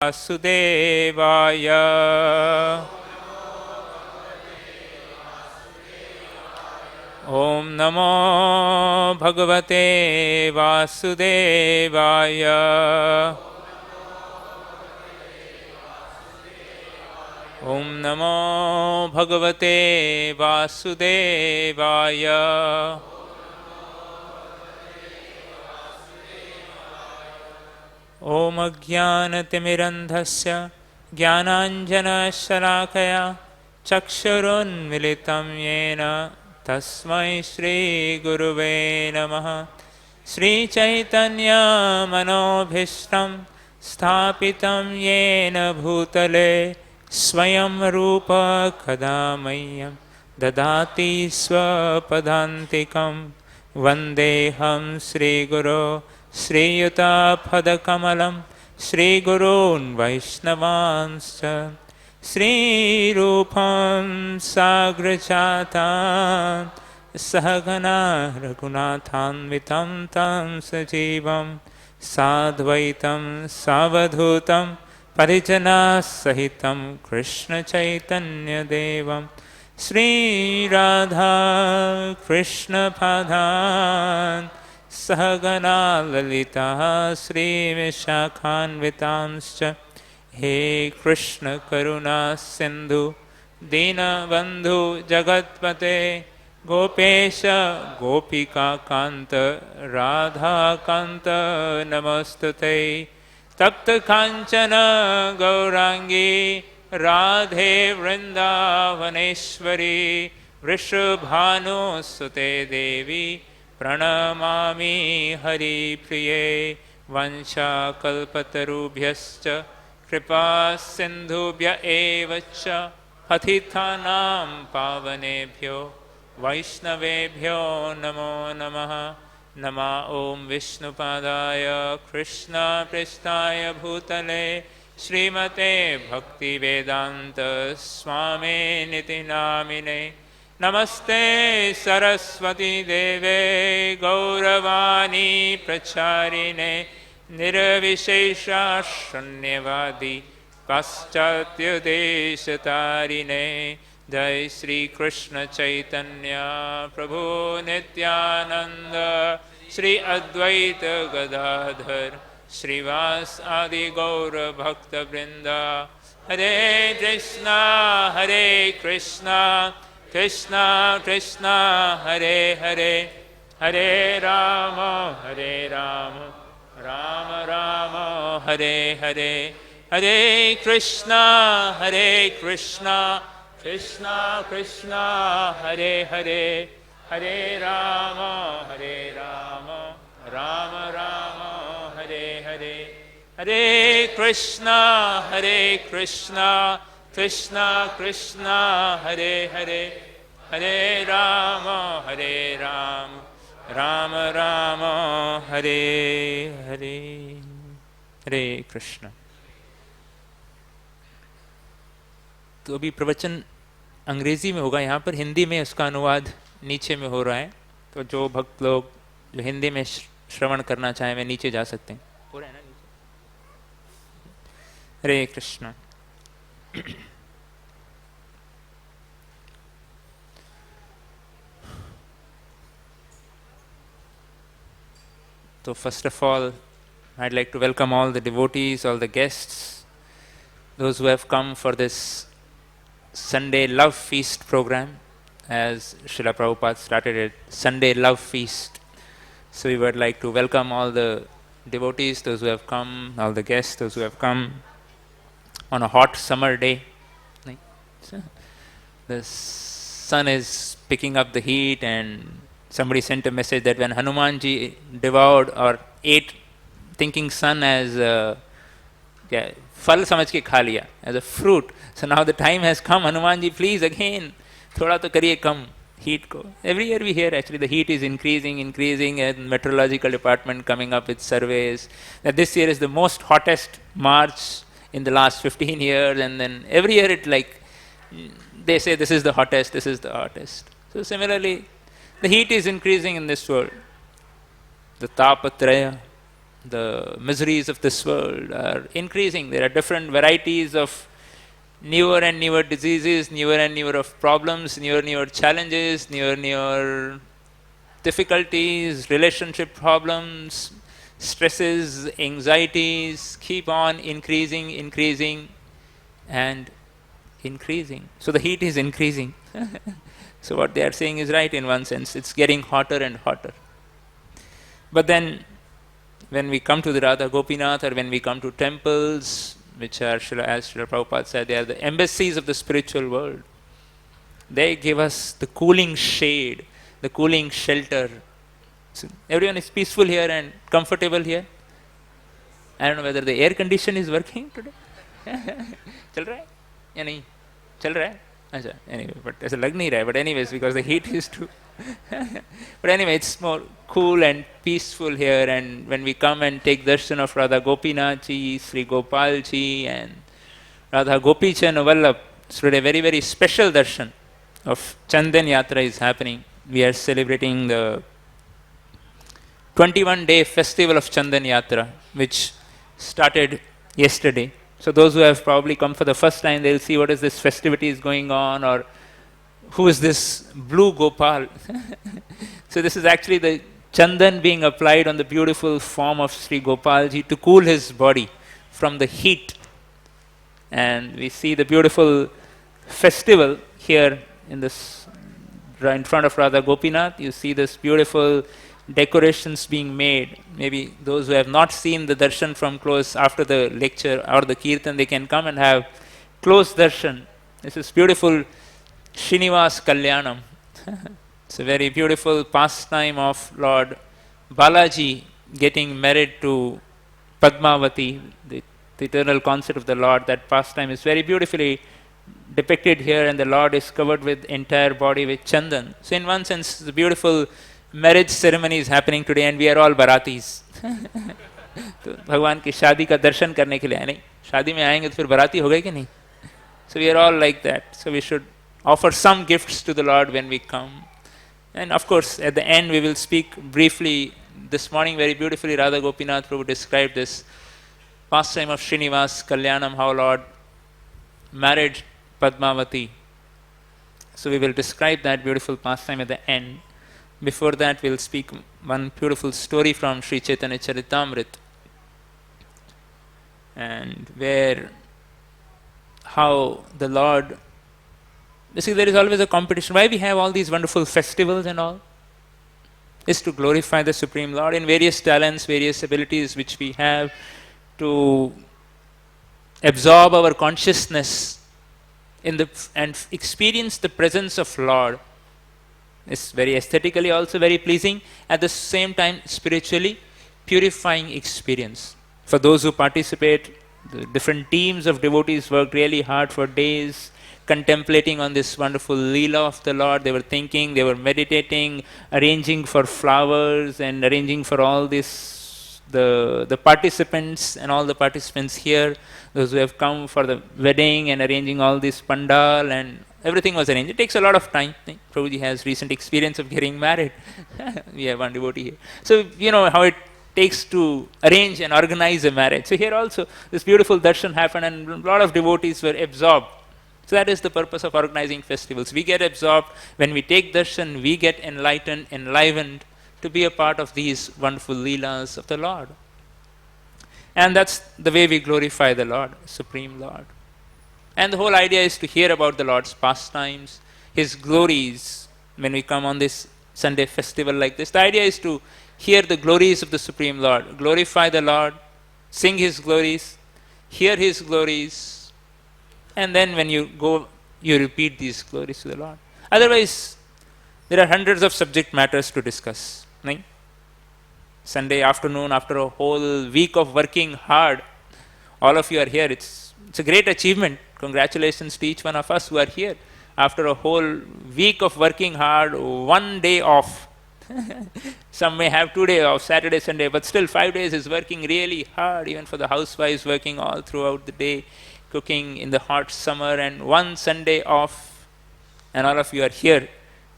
वासुदेवाय। ॐ नमो भगवते वासुदेवाय। ॐ नमो भगवते वासुदेवाय। ॐ अज्ञानतिमिरन्धस्य ज्ञानाञ्जनशलाकया चक्षुरुन्मिलितं येन तस्मै श्रीगुरुवे नमः। श्रीचैतन्यमनोभीष्टं स्थापितं येन भूतले स्वयं रूप कदा मह्यं ददाति स्वपदान्तिकं। वन्देऽहं श्रीगुरो श्रीयुतापदकमलं श्रीगुरून् वैष्णवांश्च। श्रीरूपं साग्रजातां सहगना रघुनाथान्वितं तं सजीवं साद्वैतं सावधूतं परिजनसहितं कृष्णचैतन्यदेवं श्रीराधा कृष्णपादान् सहगना ललिता श्रीविशाखान्वितांश्च। हे कृष्ण करुणा सिन्धु दीनबन्धु जगत्पते गोपेश गोपिकान्त राधाकान्त नमस्तुते। तप्त कांचन गौरांगी राधे वृंदावनेश्वरी वृषभानुसुते देवी प्रणमामि हरिप्रिये। वंशाकल्पतरुभ्यश्च कृपा सिन्धुभ्य एव च पतितानां पावनेभ्यो वैष्णवेभ्यो नमो नमः। नमः ॐ विष्णुपादाय कृष्णपृष्ठाय भूतले श्रीमते भक्तिवेदान्त स्वामिनिति नामिने। नमस्ते सरस्वती देवे गौरवाणी प्रचारिणे निर्विशेषा शून्यवादी पाश्चात्यदेशतारिणे। जय श्री कृष्ण चैतन्य प्रभु नित्यानंद श्री अद्वैत गदाधर श्रीवास आदि गौर भक्त वृंदा। हरे कृष्णा कृष्णा कृष्णा हरे हरे हरे राम राम राम हरे हरे। हरे कृष्णा कृष्णा कृष्णा हरे हरे हरे राम राम राम हरे हरे। हरे कृष्णा कृष्णा कृष्णा हरे हरे हरे राम राम राम हरे हरे। हरे कृष्ण। तो अभी प्रवचन अंग्रेजी में होगा, यहाँ पर हिंदी में उसका अनुवाद नीचे में हो रहा है। तो जो भक्त लोग जो हिंदी में श्रवण करना चाहें वे नीचे जा सकते हैं। हो रहा है ना नीचे? हरे Krishna. So first of all, I'd like to welcome all the devotees, all the guests, those who have come for this Sunday Love Feast program, as Srila Prabhupada started it, Sunday Love Feast. So we would like to welcome all the devotees, those who have come, all the guests, those who have come on a hot summer day. The sun is picking up the heat, and somebody sent a message that when Hanumanji devoured or ate thinking sun as फल समझ के खा लिया, as a fruit. So now the time has come, Hanumanji, please again, थोड़ा तो करिए कम heat को. Every year we hear actually the heat is increasing, and meteorological department coming up with surveys that this year is the most hottest March in the last 15 years, and then every year it like, they say this is the hottest, this is the hottest. So similarly, the heat is increasing in this world. The tapatraya, The miseries of this world are increasing. There are different varieties of newer and newer diseases, newer and newer of problems, newer and newer challenges, newer and newer difficulties, relationship problems, stresses, anxieties keep on increasing and increasing. So the heat is increasing. So what they are saying is right in one sense. It's getting hotter and hotter. But then when we come to the Radha Gopinath, or when we come to temples, which are, as Srila Prabhupada said, they are the embassies of the spiritual world. They give us the cooling shade, the cooling shelter. So everyone is peaceful here and comfortable here. I don't know whether the air condition is working today. चल रहा है या नहीं चल रहा है अच्छा anyway but ऐसा लग नहीं रहा है but anyways because the heat is too but anyway it's more cool and peaceful here, and when we come and take darshan of Radha Gopinath ji, Sri Gopal ji and Radha Gopichan Vallabh, so today very very special darshan of Chandan Yatra is happening. We are celebrating the 21-day festival of Chandan Yatra, which started yesterday. So those who have probably come for the first time, they'll see what is this festivity is going on, or who is this blue Gopal. So this is actually the Chandan being applied on the beautiful form of Sri Gopalji to cool his body from the heat. And we see the beautiful festival here in this, in front of Radha Gopinath. You see this beautiful decorations being made. Maybe those who have not seen the darshan from close after the lecture or the kirtan, they can come and have close darshan. This is beautiful Srinivas Kalyanam. It's a very beautiful pastime of Lord Balaji getting married to Padmavati, the eternal concept of the Lord. That pastime is very beautifully depicted here, and the Lord is covered with entire body with chandan. So in one sense, the beautiful marriage ceremony is happening today, and we are all baratis. तो भगवान की शादी का दर्शन करने के लिए आए, नहीं शादी में आएंगे तो फिर बराती हो गए कि नहीं. So we are all like that. So we should offer some gifts to the Lord when we come. And of course, at the end we will speak briefly. This morning very beautifully Radha Gopinath Prabhu described this pastime of Srinivas Kalyanam, how Lord married Padmavati. So we will describe that beautiful pastime at the end. Before that, we'll speak one beautiful story from Sri Chaitanya Charitamrita, and where how the Lord, you see, there is always a competition. Why we have all these wonderful festivals and all? Is to glorify the Supreme Lord in various talents, various abilities which we have, to absorb our consciousness in the and experience the presence of Lord. It's very aesthetically also very pleasing, at the same time spiritually purifying experience. For those who participate, the different teams of devotees worked really hard for days, contemplating on this wonderful Leela of the Lord. They were thinking, they were meditating, arranging for flowers and arranging for all this, the participants and all the participants here, those who have come for the wedding, and arranging all this pandal, and everything was arranged. It takes a lot of time. Prabhuji has recent experience of getting married. We have one devotee here. So you know how it takes to arrange and organize a marriage. So here also this beautiful darshan happened, and a lot of devotees were absorbed. So that is the purpose of organizing festivals. We get absorbed. When we take darshan, we get enlightened, enlivened to be a part of these wonderful leelas of the Lord. And that's the way we glorify the Lord, Supreme Lord. And the whole idea is to hear about the Lord's pastimes, His glories. When we come on this Sunday festival like this, the idea is to hear the glories of the Supreme Lord, glorify the Lord, sing His glories, hear His glories, and then when you go, you repeat these glories to the Lord. Otherwise, there are hundreds of subject matters to discuss. Right? Sunday afternoon, after a whole week of working hard, all of you are here. It's a great achievement. Congratulations to each one of us who are here. After a whole week of working hard, one day off. Some may have 2 days off, Saturday, Sunday, but still 5 days is working really hard, even for the housewives working all throughout the day, cooking in the hot summer, and one Sunday off, and all of you are here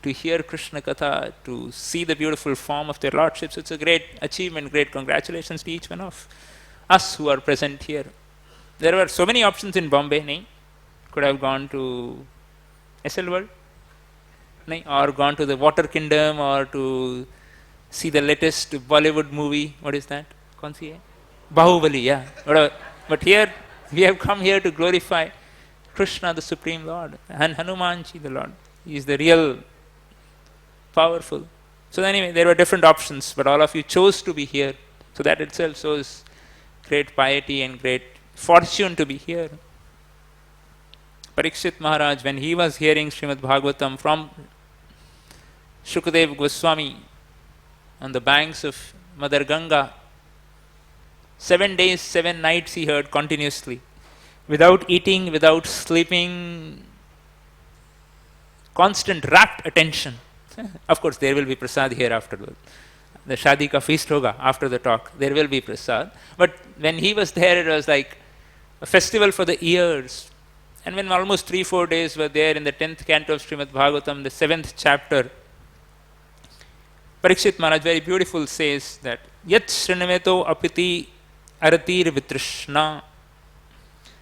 to hear Krishna Katha, to see the beautiful form of their lordships. It's a great achievement, great congratulations to each one of us who are present here. There were so many options in Bombay, nahi? Could have gone to SL World, nahi? Or gone to the Water Kingdom, or to see the latest Bollywood movie. What is that? Kaun si hai? Bahubali, yeah. Whatever. But here, we have come here to glorify Krishna, the Supreme Lord, and Hanumanji, the Lord. He is the real powerful. So anyway, there were different options, but all of you chose to be here. So that itself shows great piety and great fortune to be here. Parikshit Maharaj, when he was hearing Srimad Bhagavatam from Shukadev Goswami on the banks of Mother Ganga, 7 days, 7 nights he heard continuously, without eating, without sleeping, constant rapt attention. Of course, there will be prasad here afterwards. The Shadi ka feast hoga after the talk. There will be prasad. But when he was there, it was like a festival for the ears. And when almost 3-4 days were there in the 10th canto of Srimad Bhagavatam, the 7th chapter, Parikshit Maharaj, very beautiful, says that Yat Shrinaveto apiti aratir vitrishna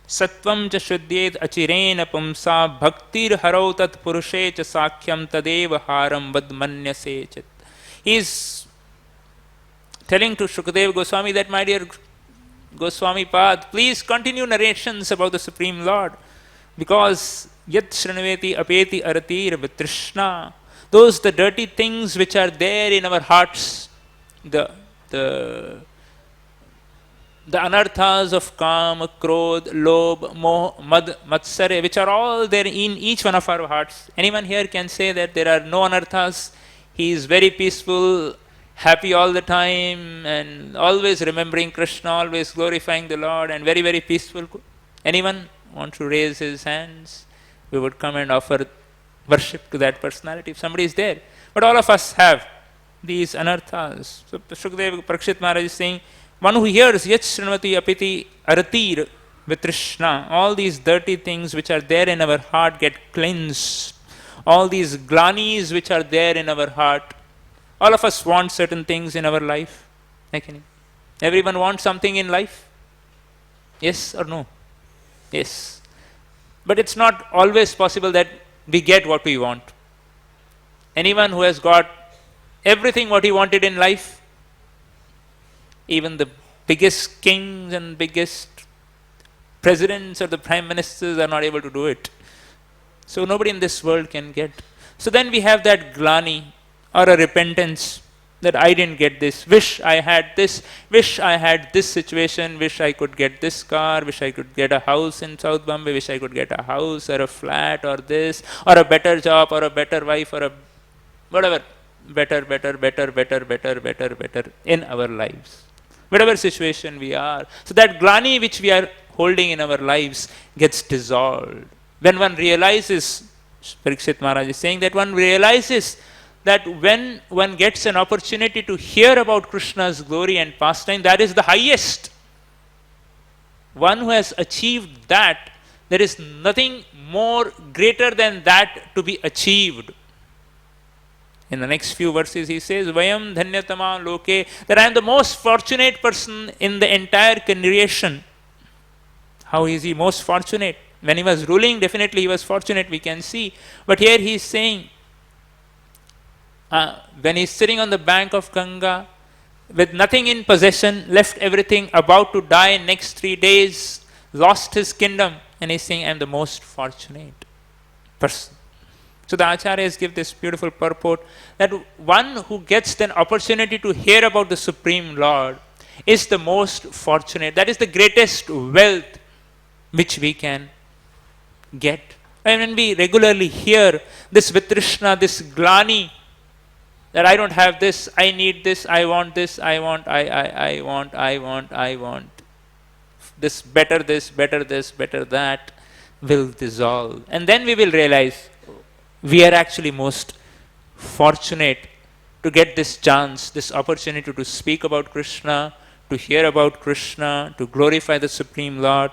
Sattvam cha shuddhyed achirena pumsa bhaktir harau tat purushe cha sakhyam tadeva haram vadmanyase chit. He is telling to Shukadeva Goswami that, my dear Goswami Pad, please continue narrations about the Supreme Lord, because yat shranaveti apeti aratir vitrishna, those the dirty things which are there in our hearts, the anarthas of kama, krodh, lobh, moh, mad, matsare, which are all there in each one of our hearts. Anyone here can say that there are no anarthas? He is very peaceful, happy all the time, and always remembering Krishna, always glorifying the Lord, and very, very peaceful. Anyone want to raise his hands? We would come and offer worship to that personality if somebody is there. But all of us have these anarthas. So Shukadeva Parikshit Maharaj is saying, one who hears Yat Shrinvati Apiti Aratir Vitrishna, all these dirty things which are there in our heart get cleansed. All these glanis which are there in our heart. All of us want certain things in our life. Everyone wants something in life? Yes or no? Yes. But it's not always possible that we get what we want. Anyone who has got everything what he wanted in life, even the biggest kings and biggest presidents or the prime ministers are not able to do it. So nobody in this world can get. So then we have that glani or a repentance that I didn't get this, wish I had this, wish I had this situation, wish I could get this car, wish I could get a house in South Bombay, wish I could get a house or a flat or this, or a better job or a better wife or a whatever, better in our lives. Whatever situation we are. So that glani which we are holding in our lives gets dissolved. When one realizes, Parikshit Maharaj is saying that one realizes that when one gets an opportunity to hear about Krishna's glory and pastime, that is the highest. One who has achieved that, there is nothing more greater than that to be achieved. In the next few verses he says, Vayam dhanyatama loke, that I am the most fortunate person in the entire creation. How is he most fortunate? When he was ruling, definitely he was fortunate, we can see. But here he is saying, when he is sitting on the bank of Ganga, with nothing in possession, left everything, about to die in next 3 days, lost his kingdom, and he is saying, I am the most fortunate person. So the Acharyas give this beautiful purport that one who gets an opportunity to hear about the Supreme Lord is the most fortunate. That is the greatest wealth which we can get. And when we regularly hear this Vitrishna, this glani, that I don't have this, I need this, I want this, I want this, better that, will dissolve. And then we will realize we are actually most fortunate to get this chance, this opportunity to speak about Krishna, to hear about Krishna, to glorify the Supreme Lord,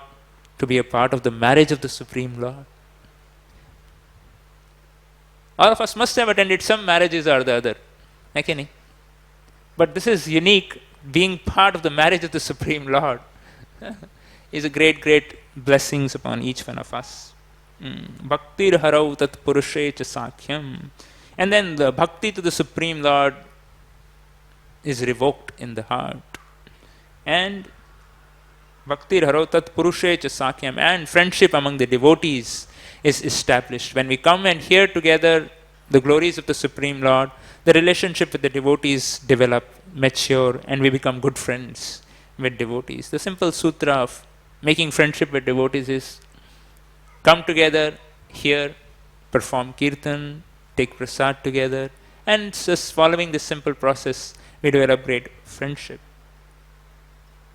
to be a part of the marriage of the Supreme Lord. All of us must have attended some marriages or the other. Okay? But this is unique. Being part of the marriage of the Supreme Lord is a great, great blessings upon each one of us. Bhaktir harau tat purushe cha sakhyam. And then the bhakti to the Supreme Lord is revoked in the heart. And Bhaktir Harotat Purushe cha Sakyam, and friendship among the devotees is established. When we come and hear together the glories of the Supreme Lord, the relationship with the devotees develop, mature, and we become good friends with devotees. The simple sutra of making friendship with devotees is come together, hear, perform kirtan, take prasad together, and just following this simple process, we develop great friendship.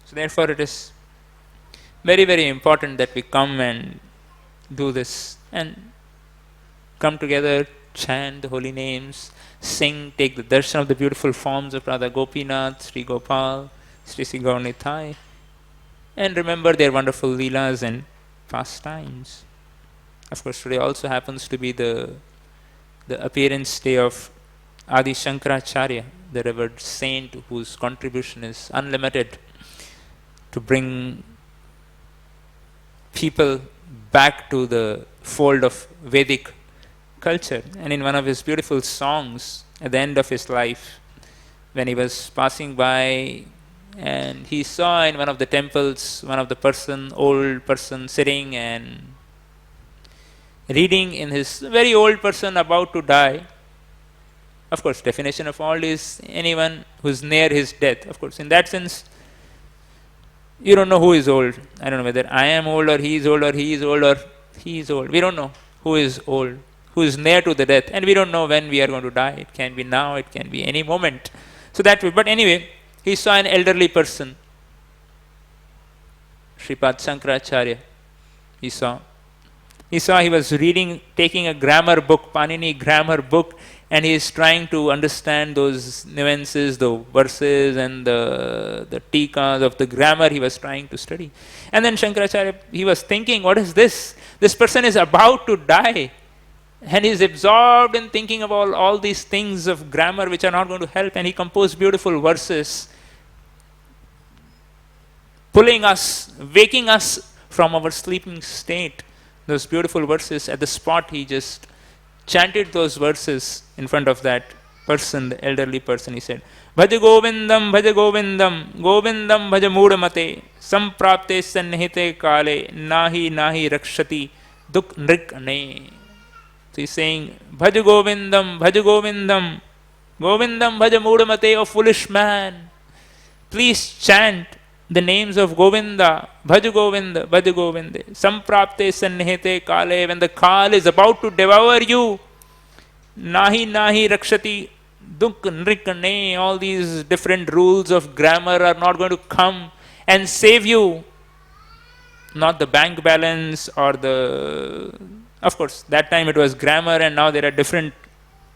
So therefore it is very, very important that we come and do this and come together, chant the holy names, sing, take the darshan of the beautiful forms of Radha Gopinath, Sri Gopal, Sri Gaunithai, and remember their wonderful leelas and pastimes. Of course, today also happens to be the appearance day of Adi Shankaracharya, the revered saint whose contribution is unlimited to bring people back to the fold of Vedic culture. And in one of his beautiful songs at the end of his life, when he was passing by and he saw in one of the temples one of the old person sitting and reading in his very old person about to die. Of course, definition of old is anyone who's near his death. Of course, in that sense, you don't know who is old. I don't know whether I am old or he is old or he is old or he is old. We don't know who is old, who is near to the death, and we don't know when we are going to die. It can be now, it can be any moment. So that way, but anyway, he saw an elderly person, Sripad Shankaracharya. He saw he was reading, taking a grammar book, Panini grammar book, and he is trying to understand those nuances, the verses and the tikas of the grammar he was trying to study. And then Shankaracharya, he was thinking, what is this? This person is about to die. And he is absorbed in thinking of all these things of grammar which are not going to help. And he composed beautiful verses, pulling us, waking us from our sleeping state. Those beautiful verses, at the spot he just chanted those verses in front of that person, the elderly person. He said, Bhaja Govindam, Govindam Bhaja Mudamate, Samprapte Sannihite Kale, Nahi Rakshati, Duk Nrikane. So he's saying, Bhaja Govindam, Govindam Bhaja Mudamate, O foolish man. Please chant the names of Govinda, Bhaja Govinda, Samprapte Sannihite Kale, when the Kal is about to devour you, Nahi Rakshati, Duk Nrikane, all these different rules of grammar are not going to come and save you. Not the bank balance or of course, that time it was grammar, and now there are different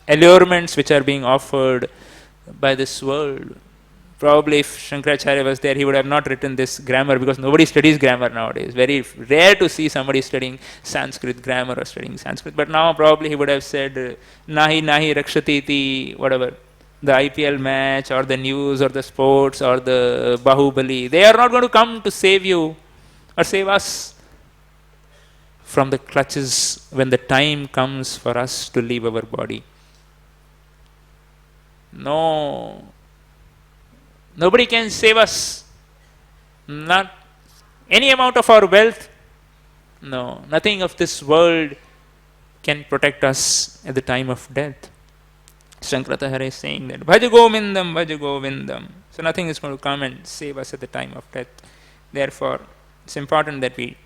allurements which are being offered by this world. Probably if Shankaracharya was there, he would have not written this grammar, because nobody studies grammar nowadays. Very rare to see somebody studying Sanskrit grammar or studying Sanskrit. But now probably he would have said, Nahi Rakshatiti, whatever. The IPL match or the news or the sports or the Bahubali. They are not going to come to save you or save us from the clutches when the time comes for us to leave our body. No. Nobody can save us. Not any amount of our wealth. No, nothing of this world can protect us at the time of death. Shankaracharya is saying that, Bhaja Govindam. So nothing is going to come and save us at the time of death. Therefore, it's important that we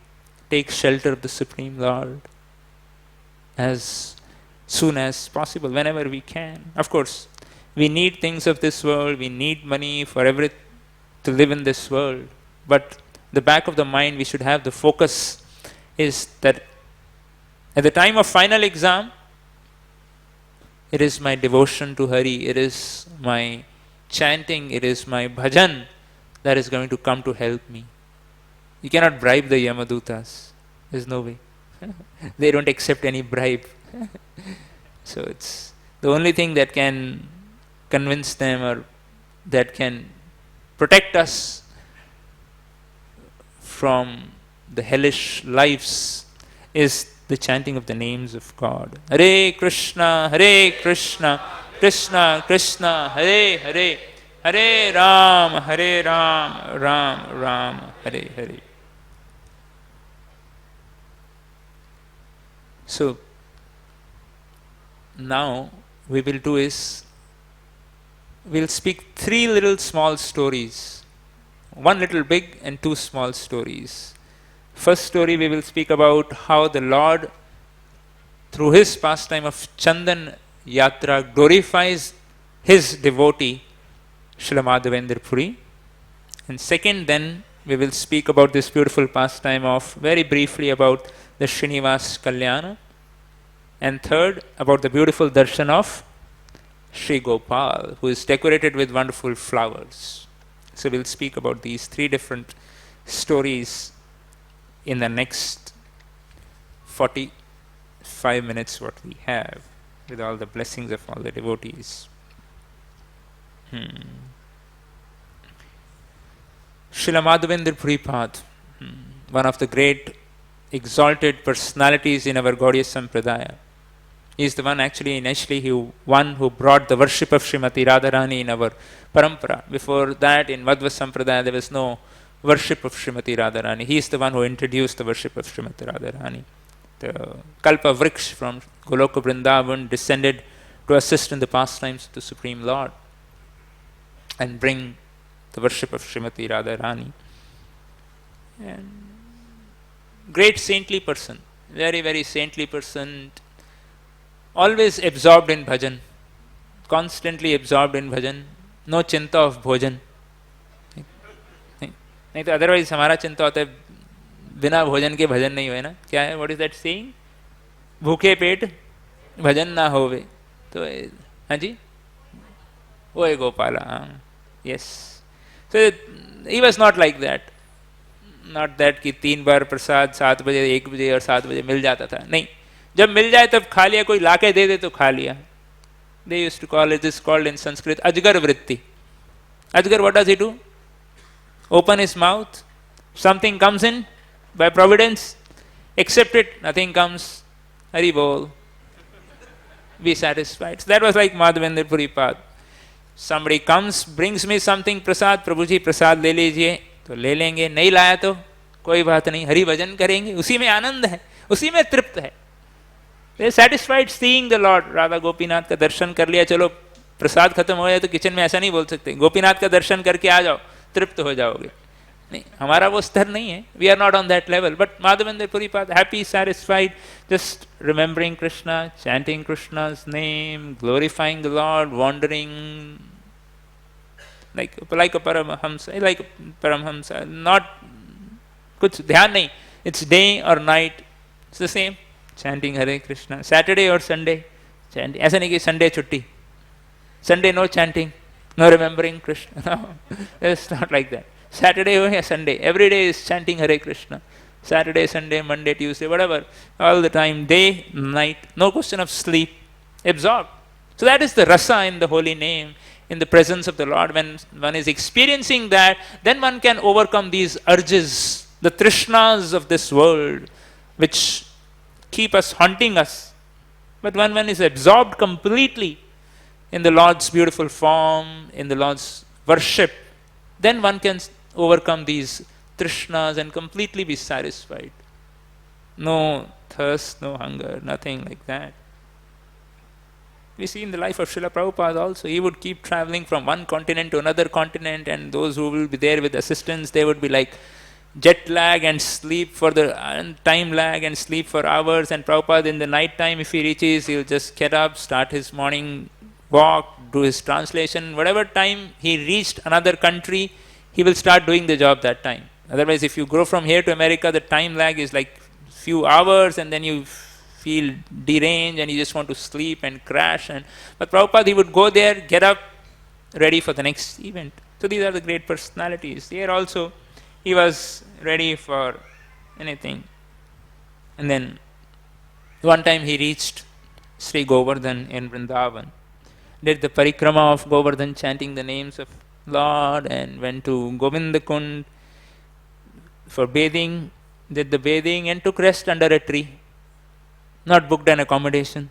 take shelter of the Supreme Lord as soon as possible, whenever we can. Of course, we need things of this world, we need money for to live in this world. But the back of the mind, we should have the focus is that at the time of final exam, it is my devotion to Hari, it is my chanting, it is my bhajan that is going to come to help me. You cannot bribe the Yamadutas. There's no way. They don't accept any bribe. So it's the only thing that can convince them or that can protect us from the hellish lives is the chanting of the names of God. Hare Krishna, Krishna Krishna, Hare Hare, Hare Ram, Ram Ram, Hare Hare. So now we will do is we'll speak 3 little small stories, 1 little big and 2 small stories. First story we will speak about how the Lord, through his pastime of Chandan Yatra, glorifies his devotee Srila Madhavendra Puri. And second, then we will speak about this beautiful pastime of, very briefly, about the Srinivas Kalyana. And third, about the beautiful darshan of Sri Gopal, who is decorated with wonderful flowers. So we'll speak about these 3 different stories in the next 45 minutes what we have, with all the blessings of all the devotees. Srila Madhavendra Puripad, one of the great exalted personalities in our Gaudiya Sampradaya. He is the one actually initially who brought the worship of Srimati Radharani in our parampara. Before that, in Madhva Sampradaya, there was no worship of Srimati Radharani. He is the one who introduced the worship of Srimati Radharani. The Kalpa Vriksh from Goloka Vrindavan descended to assist in the pastimes of the Supreme Lord and bring the worship of Srimati Radharani. And great saintly person, very, very saintly person, always absorbed in bhajan, constantly absorbed in bhajan, no chinta of bhojan. नहीं तो otherwise हमारा चिंता होता है बिना भोजन के भजन नहीं हुए ना. क्या है, व्हाट इज दैट सेइंग? भूखे पेट भजन ना होवे. तो हाँ जी, ओए Gopala. Yes. So he was not like that. Not that कि 3 बार प्रसाद 7 बजे 1 बजे और 7 बजे मिल जाता था. नहीं, जब मिल जाए तब खा लिया, कोई लाके दे दे तो खा लिया. They used to call it, this called in Sanskrit अजगर वृत्ति. अजगर, what does he do? Open his mouth, something comes in by providence, accept it, nothing comes, Hari Bol, be satisfied. So that was like Madhavendra Puripad. Somebody comes, brings me something, prasad, Prabhuji prasad ले लीजिए, तो ले लेंगे, नहीं लाया तो कोई बात नहीं, हरि भजन करेंगे, उसी में आनंद है, उसी में तृप्त है. They are satisfied seeing the Lord. Radha Gopinath का दर्शन कर लिया, चलो प्रसाद खत्म हो जाए तो किचन में ऐसा नहीं बोल सकते, गोपीनाथ का दर्शन करके आ जाओ, तृप्त हो जाओगे. नहीं, हमारा वो स्तर नहीं है. We are not on that level. But Madhavendra Puripad, happy, satisfied, just remembering Krishna, chanting Krishna's name, glorifying the Lord, wandering like a paramhamsa, not कुछ ध्यान नहीं. It's day or night, it's the same. Chanting Hare Krishna, Saturday or Sunday, chanting. ऐसा नहीं कि Sunday छुट्टी, Sunday no chanting, no remembering Krishna. No, it's not like that. Saturday or Sunday, every day is chanting Hare Krishna. Saturday, Sunday, Monday, Tuesday, whatever, all the time, day, night, no question of sleep, absorbed. So that is the rasa in the holy name, in the presence of the Lord. When one is experiencing that, then one can overcome these urges, the trishnas of this world, which keep us haunting us. But when one is absorbed completely in the Lord's beautiful form, in the Lord's worship, then one can overcome these trishnas and completely be satisfied. No thirst, no hunger, nothing like that. We see in the life of Srila Prabhupada also, he would keep traveling from one continent to another continent, and those who will be there with assistance, they would be like jet lag and sleep for the time lag and sleep for hours. And Prabhupada in the night time, if he reaches, he'll just get up, start his morning walk, do his translation. Whatever time he reached another country, he will start doing the job that time. Otherwise, if you go from here to America, the time lag is like few hours, and then you feel deranged and you just want to sleep and crash. But Prabhupada, he would go there, get up, ready for the next event. So these are the great personalities. Here also, he was ready for anything. And then one time he reached Sri Govardhan in Vrindavan. Did the parikrama of Govardhan chanting the names of Lord and went to Govinda Kund for bathing, did the bathing and took rest under a tree. Not booked an accommodation.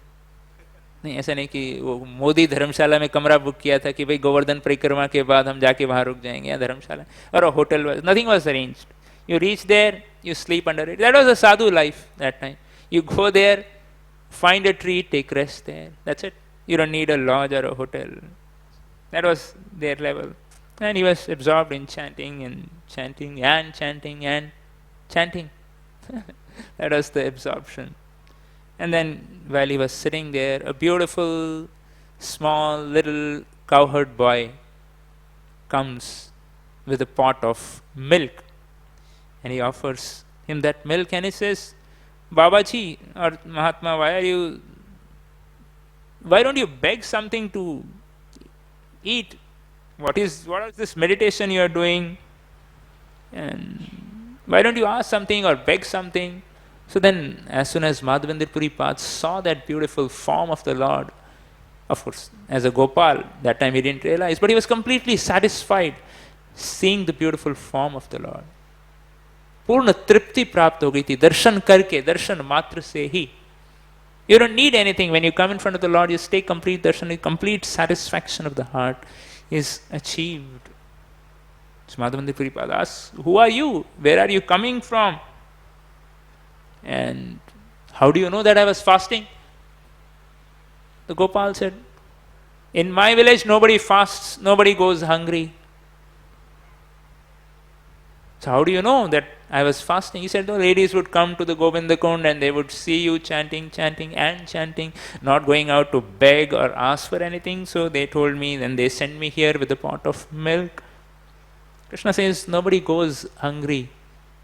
नहीं ऐसा नहीं कि वो मोदी धर्मशाला में कमरा book किया था कि भाई गोवर्धन परिक्रमा के बाद हम जाके वहाँ रुक जाएंगे या धर्मशाला और a hotel was nothing was arranged. You reach there, you sleep under it. That was a sadhu life that time. You go there, find a tree, take rest there. That's it. You don't need a lodge or a hotel. That was their level. And he was absorbed in chanting and chanting and chanting and chanting. That was the absorption. And then while he was sitting there, a beautiful, small, little cowherd boy comes with a pot of milk. And he offers him that milk and he says, Babaji or Mahatma, why don't you beg something to eat? What is this meditation you are doing? And why don't you ask something or beg something? So then, as soon as Madhavendra Puripad saw that beautiful form of the Lord, of course, as a Gopal, that time he didn't realize, but he was completely satisfied seeing the beautiful form of the Lord. पूर्ण तृप्ति प्राप्त हो गई थी दर्शन करके, दर्शन मात्र से ही. You don't need anything. When you come in front of the Lord, you stay complete darshan, complete satisfaction of the heart is achieved. So Madhavendra Puripad asks, who are you? Where are you coming from? And how do you know that I was fasting? The Gopal said, in my village nobody fasts, nobody goes hungry. So how do you know that I was fasting? He said, the ladies would come to the Govinda Kund and they would see you chanting, chanting and chanting, not going out to beg or ask for anything. So they told me, then they sent me here with a pot of milk. Krishna says, nobody goes hungry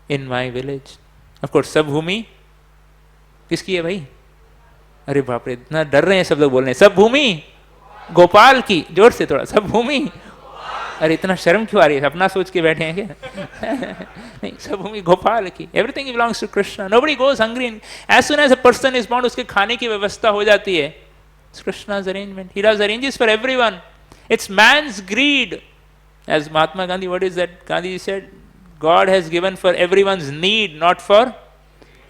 in my village. Of course, सबभूमि किसकी है भाई? अरे बाप रे, इतना डर रहे हैं सब लोग बोल रहे हैं सबभूमि गोपाल की. जोर से थोड़ा, सबभूमि. अरे इतना शर्म क्यों आ रही है? अपना सोच के बैठे हैं क्या? नहीं, सबभूमि गोपाल की. Everything belongs to Krishna. Nobody goes hungry. As soon as a person is born, उसके खाने की व्यवस्था हो जाती है. It's Krishna's arrangement. He does arranges for everyone. It's man's greed. As Mahatma Gandhi, what is that? Gandhi said, God has given for everyone's need, not for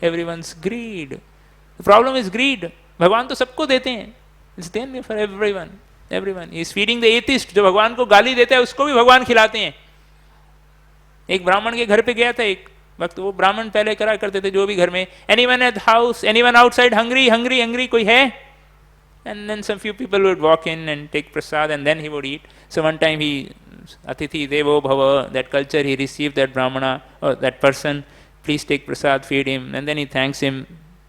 everyone's greed. The problem is greed. भगवान तो सबको देते हैं. It's there for everyone. Everyone. He is feeding the atheist. जो भगवान को गाली देता है उसको भी भगवान खिलाते हैं. एक ब्राह्मण के घर पे गया था एक वक्त. वो ब्राह्मण पहले करा करते थे जो भी घर में, anyone at the house, anyone outside hungry, hungry, hungry, कोई है? And then some few people would walk in and take prasad and then he would eat. So one time he, Atithi Devo Bhava, that culture, he received that brahmana or that person, please take prasad, feed him, and then he thanks him,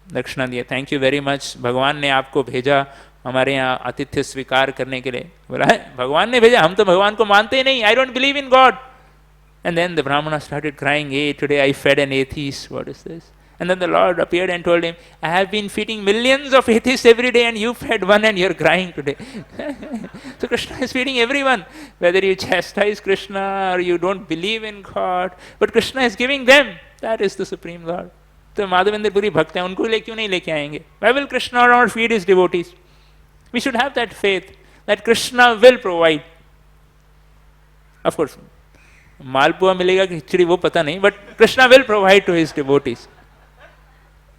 Dakshina diya, thank you very much, भगवान ने आपको भेजा हमारे यहाँ आतिथ्य स्वीकार करने के लिए. बोला भगवान ने भेजा, हम तो भगवान को मानते ही नहीं, I don't believe in God. And then the brahmana started crying, hey, today I fed an atheist, what is this? And then the Lord appeared and told him, I have been feeding millions of atheists every day and you fed one and you're crying today. So Krishna is feeding everyone, whether you chastise Krishna or you don't believe in God, but Krishna is giving them. That is the Supreme Lord. तो माधवेंद्र पुरी भक्त हैं, उनको ले क्यों नहीं लेके आएंगे? Why will Krishna not feed his devotees? We should have that faith that Krishna will provide. Of course, मालपुआ मिलेगा कि खिचड़ी वो पता नहीं, but Krishna will provide to his devotees.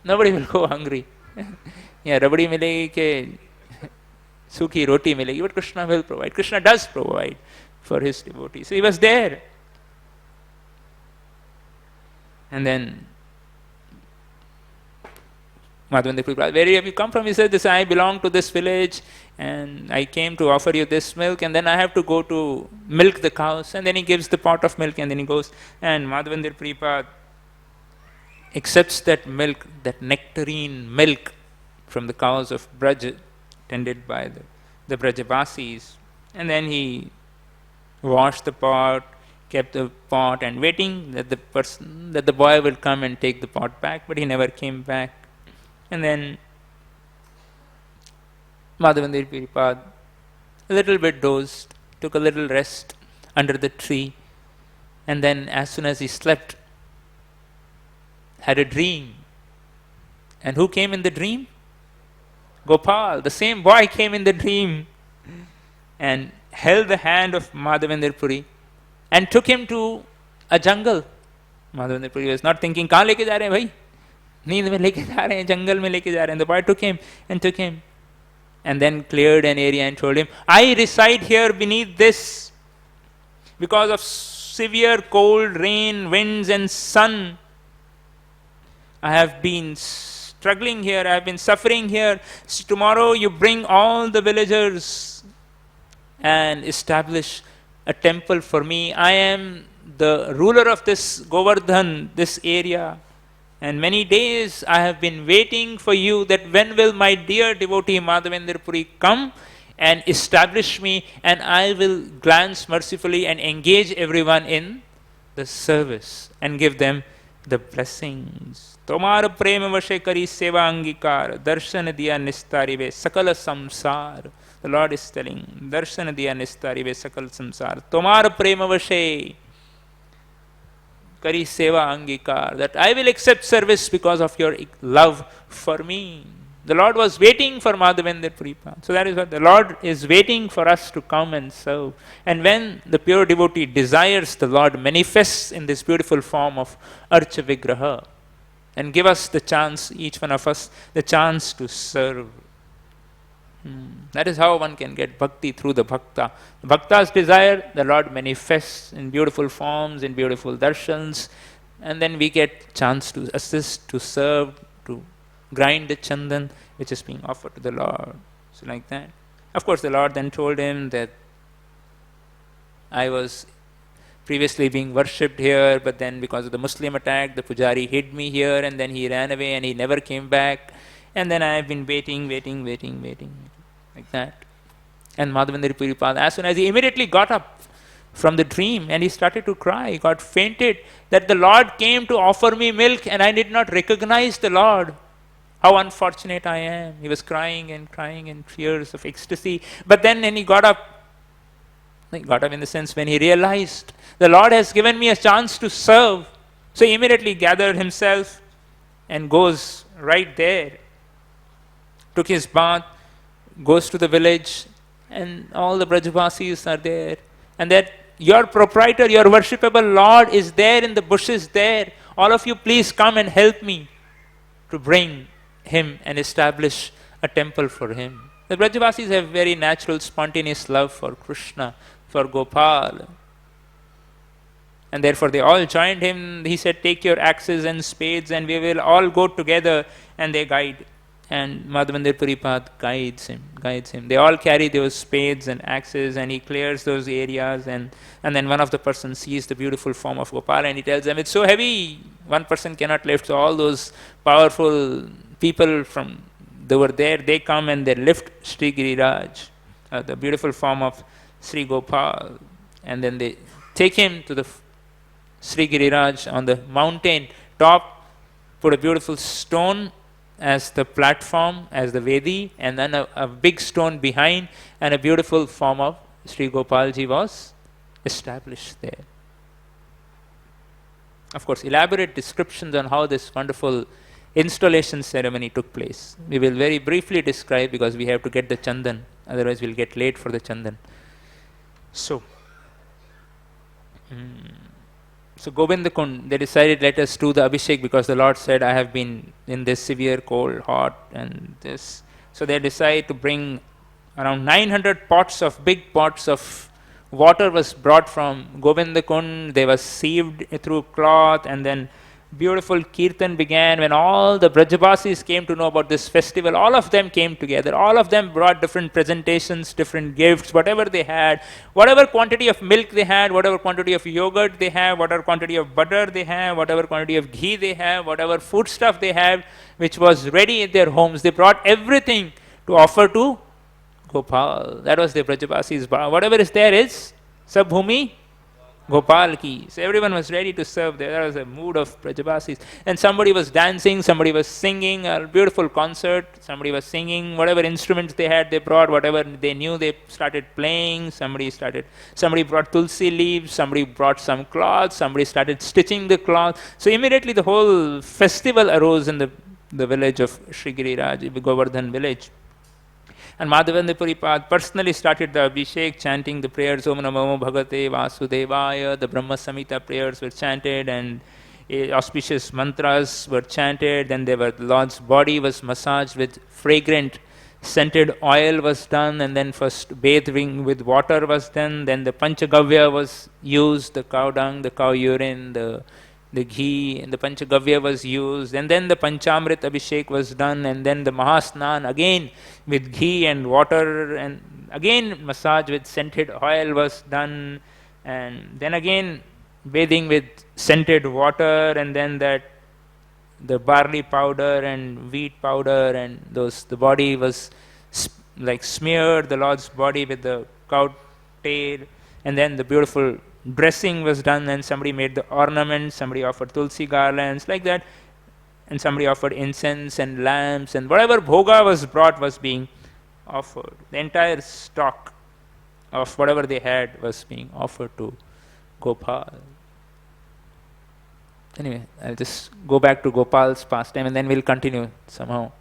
Nobody will go hungry. Yeah, रबड़ी मिलेगी कि सूखी रोटी मिलेगी, but Krishna will provide. Krishna does provide for his devotees. So he was there. And then Madhavendra Puripad, where have you come from? He said, this, I belong to this village and I came to offer you this milk and then I have to go to milk the cows. And then he gives the pot of milk and then he goes. And Madhavendra Puripad accepts that milk, that nectarine milk from the cows of Braj, tended by the Brajavasis. And then he washed the pot, kept the pot and waiting that the boy will come and take the pot back, but he never came back. And then Madhavendra Puripad a little bit dozed, took a little rest under the tree, and then as soon as he slept, had a dream. And who came in the dream? Gopal, the same boy, came in the dream and held the hand of Madhavendra Puri and took him to a jungle. Madhavendra Puri was not thinking, "Kahan leke ja rahe hain bhai? Neend mein leke ja rahe hain, jungle mein leke ja rahe hain." The boy took him and then cleared an area and told him, "I reside here beneath this because of severe cold, rain, winds and sun. I have been struggling here, I have been suffering here. So tomorrow you bring all the villagers and establish a temple for me. I am the ruler of this Govardhan, this area. And many days I have been waiting for you, that when will my dear devotee Madhavendra Puri come and establish me, and I will glance mercifully and engage everyone in the service and give them the blessings. Tomar prema vashe kari seva angikar, darshan diya nistarive sakala samsar." The Lord is telling, darshan diya nistarive sakala samsar. Tomar prema vashe kari seva angikar, that I will accept service because of your love for me. The Lord was waiting for Madhavendra Puri. So that is what the Lord is waiting for us to come and serve. And when the pure devotee desires, the Lord manifests in this beautiful form of Archa Vigraha and give us the chance, each one of us, the chance to serve. That is how one can get bhakti, through the bhakta. The bhakta's desire, the Lord manifests in beautiful forms, in beautiful darshans, and then we get chance to assist, to serve, to grind the chandan which is being offered to the Lord. So like that. Of course, the Lord then told him that I was previously being worshipped here, but then because of the Muslim attack, the pujari hid me here, and then he ran away and he never came back. And then I have been waiting, like that. And Madhavendra Puri, as soon as he immediately got up from the dream and he started to cry, he got fainted, that the Lord came to offer me milk and I did not recognize the Lord. How unfortunate I am. He was crying in tears of ecstasy. But then when he got up in the sense when he realized the Lord has given me a chance to serve. So he immediately gathered himself and goes right there, took his bath, goes to the village, and all the Brajavasis are there. And that your proprietor, your worshipable Lord is there in the bushes there. All of you please come and help me to bring him and establish a temple for him. The Brajavasis have very natural, spontaneous love for Krishna, for Gopal. And therefore they all joined him. He said, "Take your axes and spades and we will all go together." And they guide. And Madhavendra Puripad guides him. They all carry those spades and axes and he clears those areas. And then one of the persons sees the beautiful form of Gopal and he tells them, "It's so heavy, one person cannot lift." So all those powerful people they were there, they come and they lift Sri Giriraj, the beautiful form of Sri Gopal. And then they take him to the Sri Giriraj on the mountain top, put a beautiful stone as the platform, as the Vedi, and then a big stone behind, and a beautiful form of Sri Gopalji was established there. Of course, elaborate descriptions on how this wonderful installation ceremony took place. We will very briefly describe because we have to get the chandan, otherwise we'll get late for the chandan. So Govinda Kund, they decided, let us do the Abhishek because the Lord said, I have been in this severe cold, hot and this. So they decided to bring around 900 pots of, big pots of water was brought from Govinda Kund. They were sieved through cloth, and then beautiful kirtan began. When all the Brajavasis came to know about this festival, all of them came together. All of them brought different presentations, different gifts, whatever they had, whatever quantity of milk they had, whatever quantity of yogurt they have, whatever quantity of butter they have, whatever quantity of ghee they have, whatever food stuff they have, which was ready in their homes. They brought everything to offer to Gopal. That was the Brajavasis. Whatever is there is Sabhumi Gopal ki. So everyone was ready to serve there. There was a mood of Brajavasis. And somebody was dancing, somebody was singing, a beautiful concert, somebody was singing, whatever instruments they had, they brought, whatever they knew, they started playing. Somebody brought tulsi leaves, somebody brought some cloth, somebody started stitching the cloth. So immediately the whole festival arose in the village of Sri Giriraj, the Govardhan village. And Madhavendra Puripad personally started the Abhishek, chanting the prayers, Om Namo Bhagate Vasudevaya. The Brahma Samhita prayers were chanted, and auspicious mantras were chanted. Then the Lord's body was massaged with fragrant scented oil was done, and then first bathing with water was done. Then the Panchagavya was used, the cow dung, the cow urine, the ghee, and the Panchagavya was used, and then the Panchamrit Abhishek was done, and then the Mahasnan again with ghee and water, and again massage with scented oil was done, and then again bathing with scented water, and then that the barley powder and wheat powder, and the body was like smeared, the Lord's body with the cow tail, and then the beautiful dressing was done, and somebody made the ornaments, somebody offered tulsi garlands like that, and somebody offered incense and lamps, and whatever bhoga was brought was being offered. The entire stock of whatever they had was being offered to Gopal. Anyway, I'll just go back to Gopal's pastime, and then we'll continue somehow.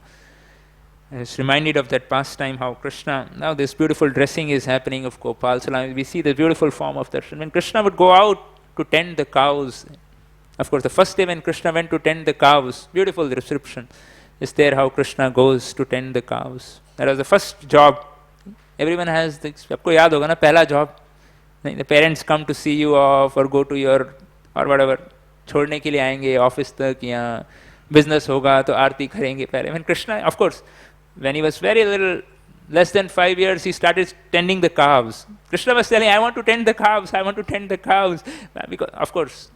I was reminded of that pastime, how Krishna, now this beautiful dressing is happening of Gopal. So now we see the beautiful form of darshan. When Krishna would go out to tend the cows, of course the first day when Krishna went to tend the cows, beautiful description is there how Krishna goes to tend the cows. That was the first job. Everyone has this, aapko yaad hoga na, pehla job. The parents come to see you off or go to your, or whatever, छोड़ने के लिए आएंगे office तक, या business होगा तो आरती करेंगे पहले. When Krishna, of course, when he was very little, less than 5 years, he started tending the calves. Krishna was telling, I want to tend the calves, I want to tend the calves. Because, of course,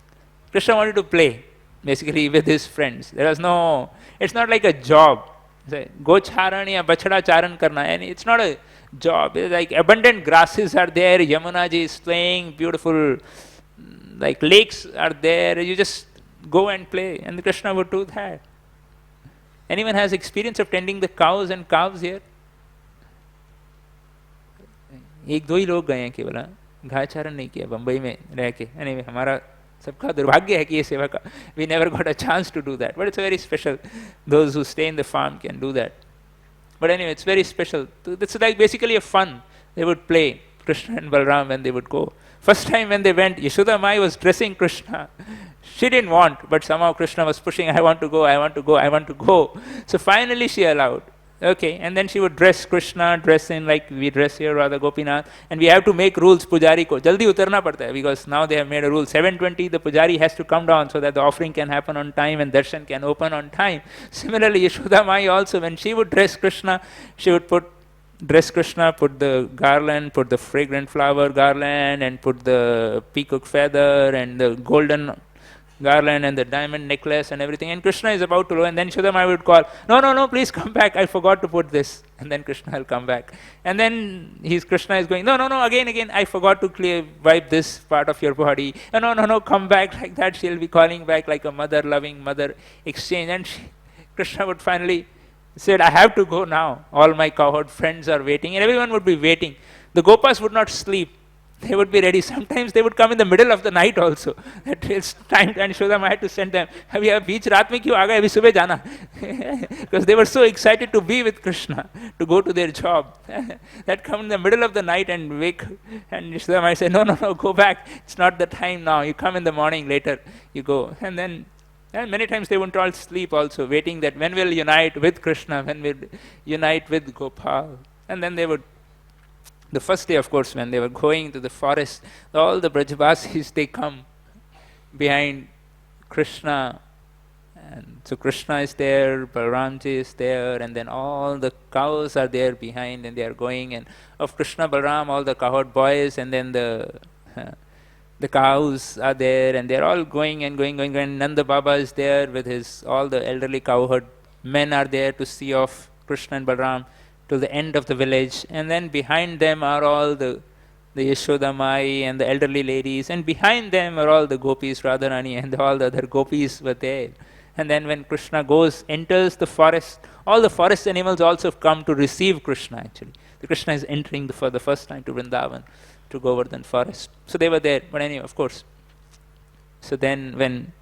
Krishna wanted to play, basically, with his friends. There was no, it's not like a job. Gocharan ya bachada charan karna, and it's not a job. It's like abundant grasses are there, Yamuna ji is playing, beautiful, like lakes are there, you just go and play, and Krishna would do that. Anyone has experience of tending the cows and calves here? एक दो ही लोग गए हैं केवल, घास चारण नहीं किया बम्बई में रह के. Anyway, हमारा सबका दुर्भाग्य है कि ये सेवा का, we never got a chance to do that, but it's very special. Those who stay in the farm can do that. But anyway, it's very special. It's like basically a fun. They would play, Krishna and Balram, when they would go. First time when they went, Yashoda Mai was dressing Krishna. She didn't want, but somehow Krishna was pushing, I want to go, I want to go, I want to go. So finally she allowed. Okay, and then she would dress Krishna, dress in like we dress here, Radha Gopinath, and we have to make rules, Pujari ko. Jaldi utarna padta hai, because now they have made a rule. 7:20, the Pujari has to come down so that the offering can happen on time and darshan can open on time. Similarly, Yashoda Mai also, when she would dress Krishna, she would dress Krishna, put the garland, put the fragrant flower garland, and put the peacock feather and the golden garland and the diamond necklace and everything. And Krishna is about to go, and then Yashoda would call, no, please come back, I forgot to put this. And then Krishna will come back. And then Krishna is going, no, again, I forgot to wipe this part of your body. No, come back, like that. She'll be calling back like a mother, loving mother exchange. And Krishna would finally said, I have to go now. All my cowherd friends are waiting, and everyone would be waiting. The Gopas would not sleep. They would be ready. Sometimes they would come in the middle of the night also. That it's time, and Shodam, I had to send them. Beech raat mein kyun aa gaye? Abhi subah jana. Because they were so excited to be with Krishna, to go to their job. That come in the middle of the night and wake. And Shodam, I say, no, go back. It's not the time now. You come in the morning later. You go. And many times they wouldn't all sleep also, waiting that when we'll unite with Krishna, when we'll unite with Gopal. And then they would, the first day, of course, when they were going to the forest, all the Brajavasis, they come behind Krishna. And so Krishna is there, Balramji is there, and then all the cows are there behind, and they are going. And of Krishna, Balram, all the cowherd boys, and then the cows are there, and they're all going. And Nanda Baba is there with all the elderly cowherd men are there to see off Krishna and Balram to the end of the village. And then behind them are all the Yashoda Mai and the elderly ladies, and behind them are all the gopis, Radharani, and all the other gopis were there. And then when Krishna enters the forest, all the forest animals also have come to receive Krishna actually. The Krishna is entering for the first time to Vrindavan, to Govardhan forest. So they were there, but anyway, of course. So then when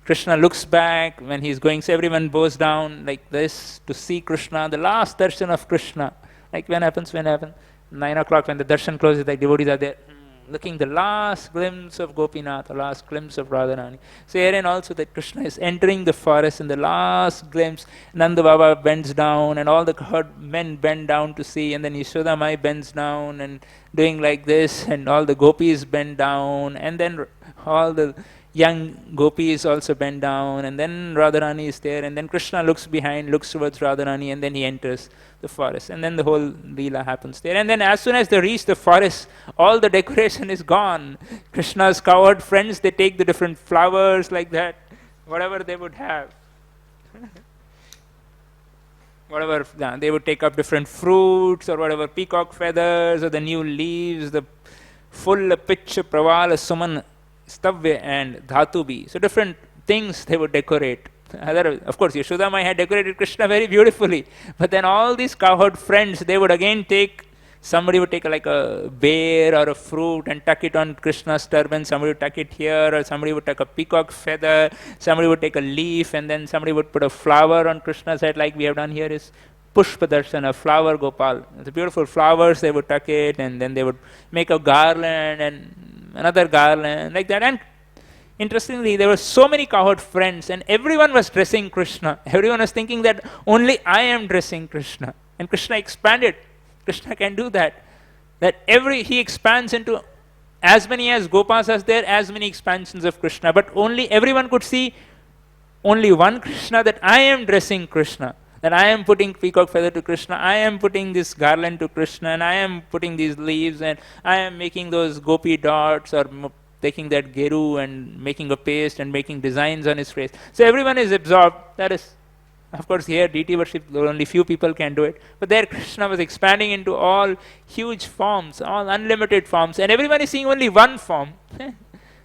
Krishna looks back, when he's going, so everyone bows down like this to see Krishna, the last darshan of Krishna. Like when happens? 9 o'clock when the darshan closes, like devotees are there, looking the last glimpse of Gopinath, the last glimpse of Radharani. So herein also that Krishna is entering the forest in the last glimpse. Nanda Baba bends down and all the herd men bend down to see, and then Yashoda Mai bends down and doing like this, and all the gopis bend down, and then all the young gopis also bend down, and then Radharani is there, and then Krishna looks behind, looks towards Radharani, and then he enters the forest, and then the whole Leela happens there. And then as soon as they reach the forest, all the decoration is gone. Krishna's cowherd friends, they take the different flowers like that, whatever they would have. Whatever, they would take up different fruits or whatever, peacock feathers or the new leaves, the full pitch, pravala, suman, stavya and dhatubi. So different things they would decorate. Of course, Yashoda Mai had decorated Krishna very beautifully, but then all these cowherd friends, they would again take, somebody would take like a bear or a fruit and tuck it on Krishna's turban, somebody would tuck it here, or somebody would take a peacock feather, somebody would take a leaf, and then somebody would put a flower on Krishna's head, like we have done here is Pushpa Darshana, flower Gopal. The beautiful flowers, they would tuck it, and then they would make a garland and another garland, like that. And interestingly, there were so many cowherd friends, and everyone was dressing Krishna. Everyone was thinking that only I am dressing Krishna. And Krishna expanded. Krishna can do that. That he expands into as many as Gopas as there, as many expansions of Krishna. But only everyone could see only one Krishna, that I am dressing Krishna. That I am putting peacock feather to Krishna, I am putting this garland to Krishna, and I am putting these leaves, and I am making those gopi dots, or taking that geru and making a paste and making designs on his face. So everyone is absorbed. That is, of course, here deity worship, only few people can do it. But there Krishna was expanding into all huge forms, all unlimited forms, and everyone is seeing only one form. And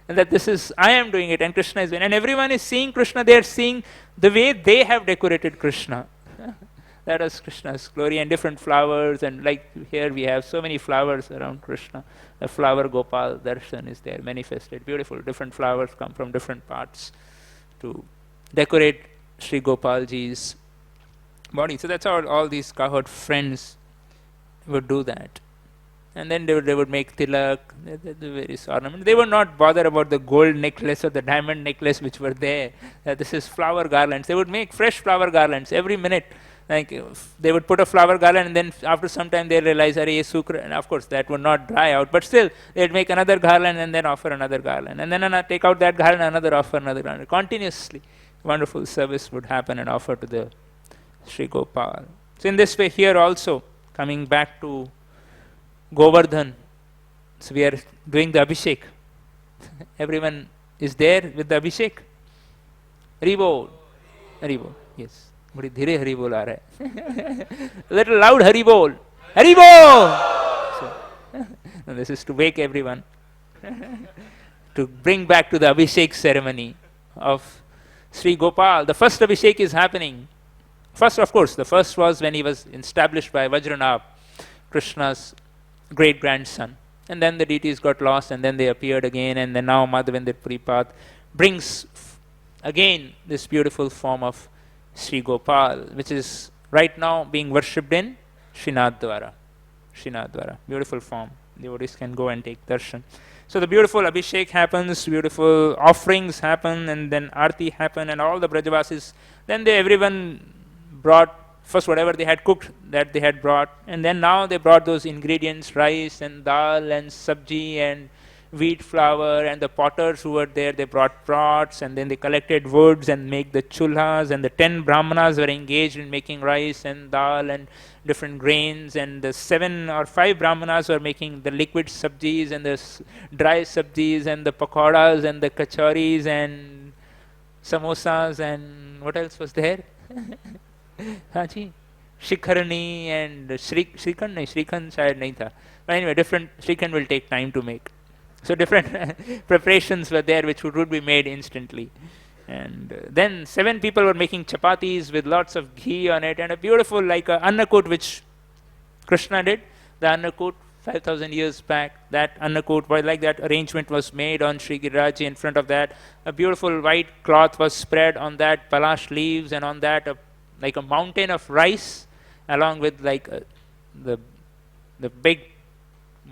that this is, I am doing it, and Krishna is doing it. And everyone is seeing Krishna, they are seeing the way they have decorated Krishna. That is Krishna's glory, and different flowers, and like here we have so many flowers around Krishna. The flower Gopal darshan is there, manifested, beautiful. Different flowers come from different parts to decorate Sri Gopalji's body. So that's how all these cowherd friends would do that. And then they would make tilak, the various ornaments. They would not bother about the gold necklace or the diamond necklace which were there. This is flower garlands. They would make fresh flower garlands every minute. Like they would put a flower garland, and then after some time they realize, Arey, sukra, and of course that would not dry out. But still, they'd make another garland and then offer another garland, and then take out that garland, another offer, another garland. Continuously, wonderful service would happen and offer to the Sri Gopal. So in this way, here also, coming back to Govardhan, so we are doing the Abhishek. Everyone is there with the Abhishek. Haribol. Haribol, yes. बड़ी धीरे हरि बोल आ रहा है. Little loud Hari बोल. हरि बोल. So, this is to wake everyone, to bring back to the Abhishek ceremony of Sri Gopal. The first Abhishek is happening. First, of course, the first was when he was established by Vajranab, Krishna's great grandson. And then the deities got lost, and then they appeared again, and then now Madhavendra Puripat brings again this beautiful form of Sri Gopal, which is right now being worshipped in Srinadwara. Srinadwara, beautiful form. Devotees can go and take darshan. So the beautiful Abhishek happens, beautiful offerings happen, and then Aarti happen, and all the Brajavasis. Then everyone brought first whatever they had cooked, that they had brought, and then now they brought those ingredients, rice and dal and sabji and wheat flour, and the potters who were there, they brought pots, and then they collected woods and make the chulhas, and the 10 brahmanas were engaged in making rice and dal and different grains, and the 7 or 5 brahmanas were making the liquid sabjis and the dry sabjis and the pakoras and the kachoris and samosas, and what else was there? Haji, Shikharani and Shrikhand shayad nahi tha. But anyway, different Shrikhand will take time to make. So different preparations were there which would be made instantly. And then 7 people were making chapatis with lots of ghee on it, and a beautiful like a annakut which Krishna did. The annakut 5,000 years back, that annakut, like that arrangement was made on Sri Giriraji. In front of that, a beautiful white cloth was spread on that palash leaves, and on that like a mountain of rice, along with like the big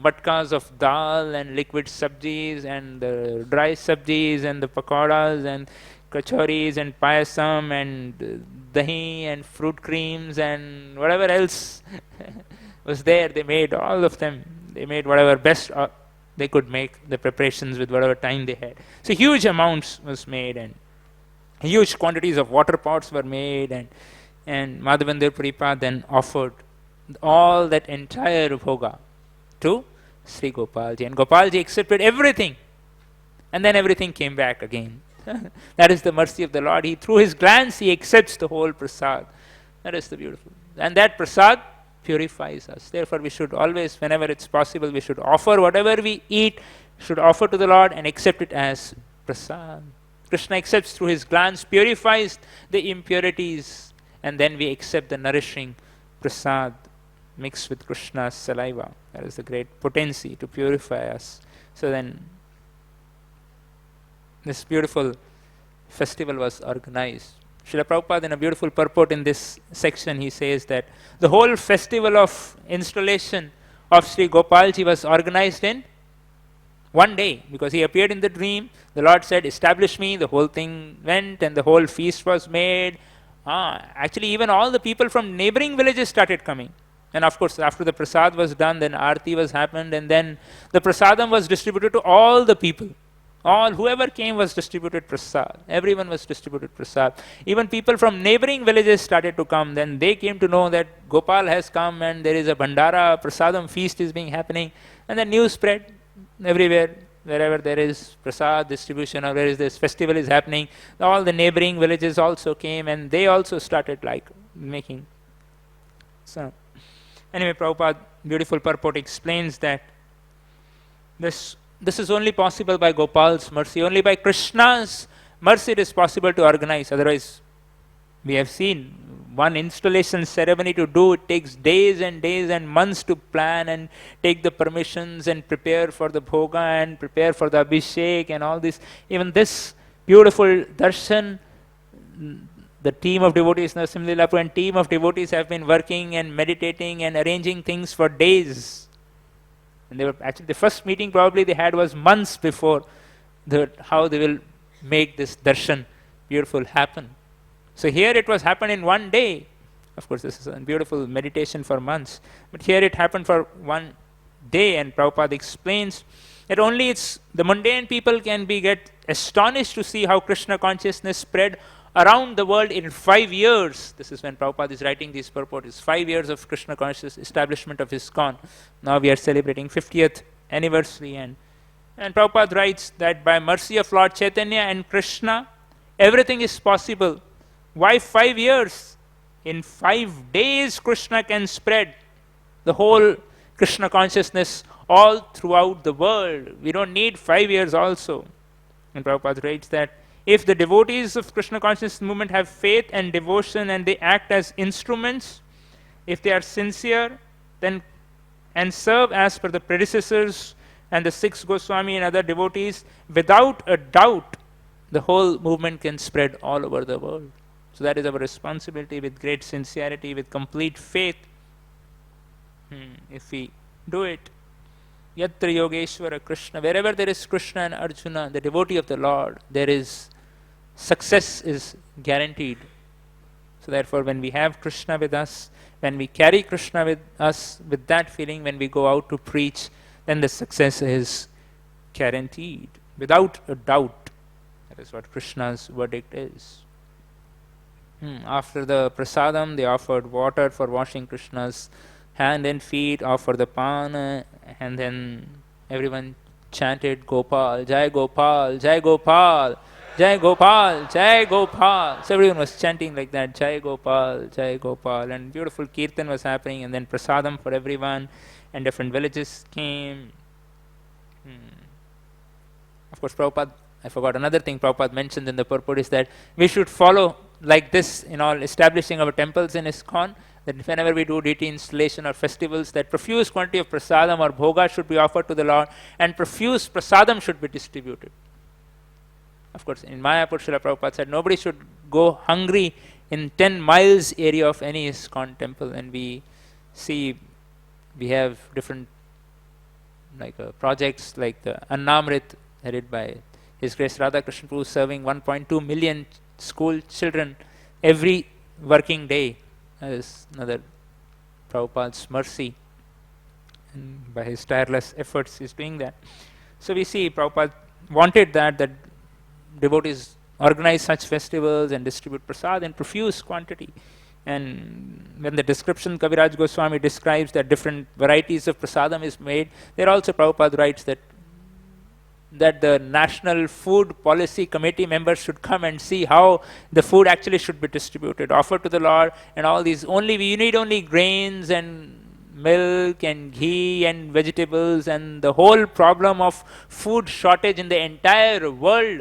matkas of dal and liquid sabjis and the dry sabjis and the pakoras and kachoris and payasam and dahi and fruit creams and whatever else was there. They made all of them. They made whatever best they could make, the preparations with whatever time they had. So huge amounts was made, and huge quantities of water pots were made, and Madhavendra Puripad then offered all that entire bhoga to Sri Gopalji, and Gopalji accepted everything, and then everything came back again. That is the mercy of the Lord. He, through his glance, he accepts the whole prasad. That is the beautiful. And that prasad purifies us. Therefore, we should always, whenever it's possible, we should offer whatever we eat, should offer to the Lord and accept it as prasad. Krishna accepts through his glance, purifies the impurities, and then we accept the nourishing prasad mixed with Krishna's saliva. That is the great potency to purify us. So then, this beautiful festival was organized. Srila Prabhupada, in a beautiful purport in this section, he says that the whole festival of installation of Sri Gopalji was organized in one day, because he appeared in the dream. The Lord said, establish me. The whole thing went, and the whole feast was made. Actually, even all the people from neighboring villages started coming. And of course, after the prasad was done, then Aarti was happened, and then the prasadam was distributed to all the people. Whoever came was distributed prasad. Everyone was distributed prasad. Even people from neighboring villages started to come. Then they came to know that Gopal has come and there is a Bhandara, prasadam feast is being happening. And the news spread everywhere, wherever there is prasad distribution or where is this festival is happening. All the neighboring villages also came, and they also started making. So, anyway, Prabhupada, beautiful purport, explains that this is only possible by Gopal's mercy. Only by Krishna's mercy it is possible to organize. Otherwise, we have seen one installation ceremony to do, it takes days and days and months to plan and take the permissions and prepare for the bhoga and prepare for the abhishek and all this. Even this beautiful darshan, the team of devotees, Narasimha Lilapur and team of devotees have been working and meditating and arranging things for days. And they were actually, the first meeting probably they had was months before how they will make this darshan beautiful happen. So here it was happened in one day. Of course, this is a beautiful meditation for months. But here it happened for one day, and Prabhupada explains that only the mundane people can get astonished to see how Krishna consciousness spread around the world in 5 years. This is when Prabhupada is writing these purports. 5 years of Krishna consciousness establishment of ISKCON. Now we are celebrating 50th anniversary, and Prabhupada writes that by mercy of Lord Chaitanya and Krishna, everything is possible. Why 5 years? In 5 days Krishna can spread the whole Krishna consciousness all throughout the world. We don't need 5 years also. And Prabhupada writes that if the devotees of Krishna consciousness movement have faith and devotion and they act as instruments, if they are sincere, then and serve as per the predecessors and the 6 Goswami and other devotees, without a doubt, the whole movement can spread all over the world. So that is our responsibility, with great sincerity, with complete faith. If we do it, Yatra Yogeshwara Krishna, wherever there is Krishna and Arjuna, the devotee of the Lord, there is success is guaranteed. So therefore, when we have Krishna with us, when we carry Krishna with us, with that feeling, when we go out to preach, then the success is guaranteed, without a doubt. That is what Krishna's verdict is. After the prasadam, they offered water for washing Krishna's hand and feet, offered the pan, and then everyone chanted Gopal, Jai Gopal, Jai Gopal, Jai Gopal, Jai Gopal. So everyone was chanting like that, Jai Gopal, Jai Gopal, and beautiful kirtan was happening, and then prasadam for everyone, and different villages came. Of course, Prabhupada, I forgot another thing Prabhupada mentioned in the purport is that we should follow like this in all establishing our temples in ISKCON, that whenever we do deity installation or festivals, that profuse quantity of prasadam or bhoga should be offered to the Lord, and profuse prasadam should be distributed. Of course, in Mayapur, Srila Prabhupada said nobody should go hungry in 10 miles area of any ISKCON temple, and we see We have different projects like the Annamrit, headed by His Grace Radha Krishna Prabhu, serving 1.2 million school children every working day. That is another Prabhupada's mercy, and by his tireless efforts he's doing that. So we see Prabhupada wanted that devotees organize such festivals and distribute prasad in profuse quantity. And when the description Kaviraj Goswami describes that different varieties of prasadam is made, there also Prabhupada writes that the National Food Policy Committee members should come and see how the food actually should be distributed, offered to the Lord, and all these. You need only grains and milk and ghee and vegetables, and the whole problem of food shortage in the entire world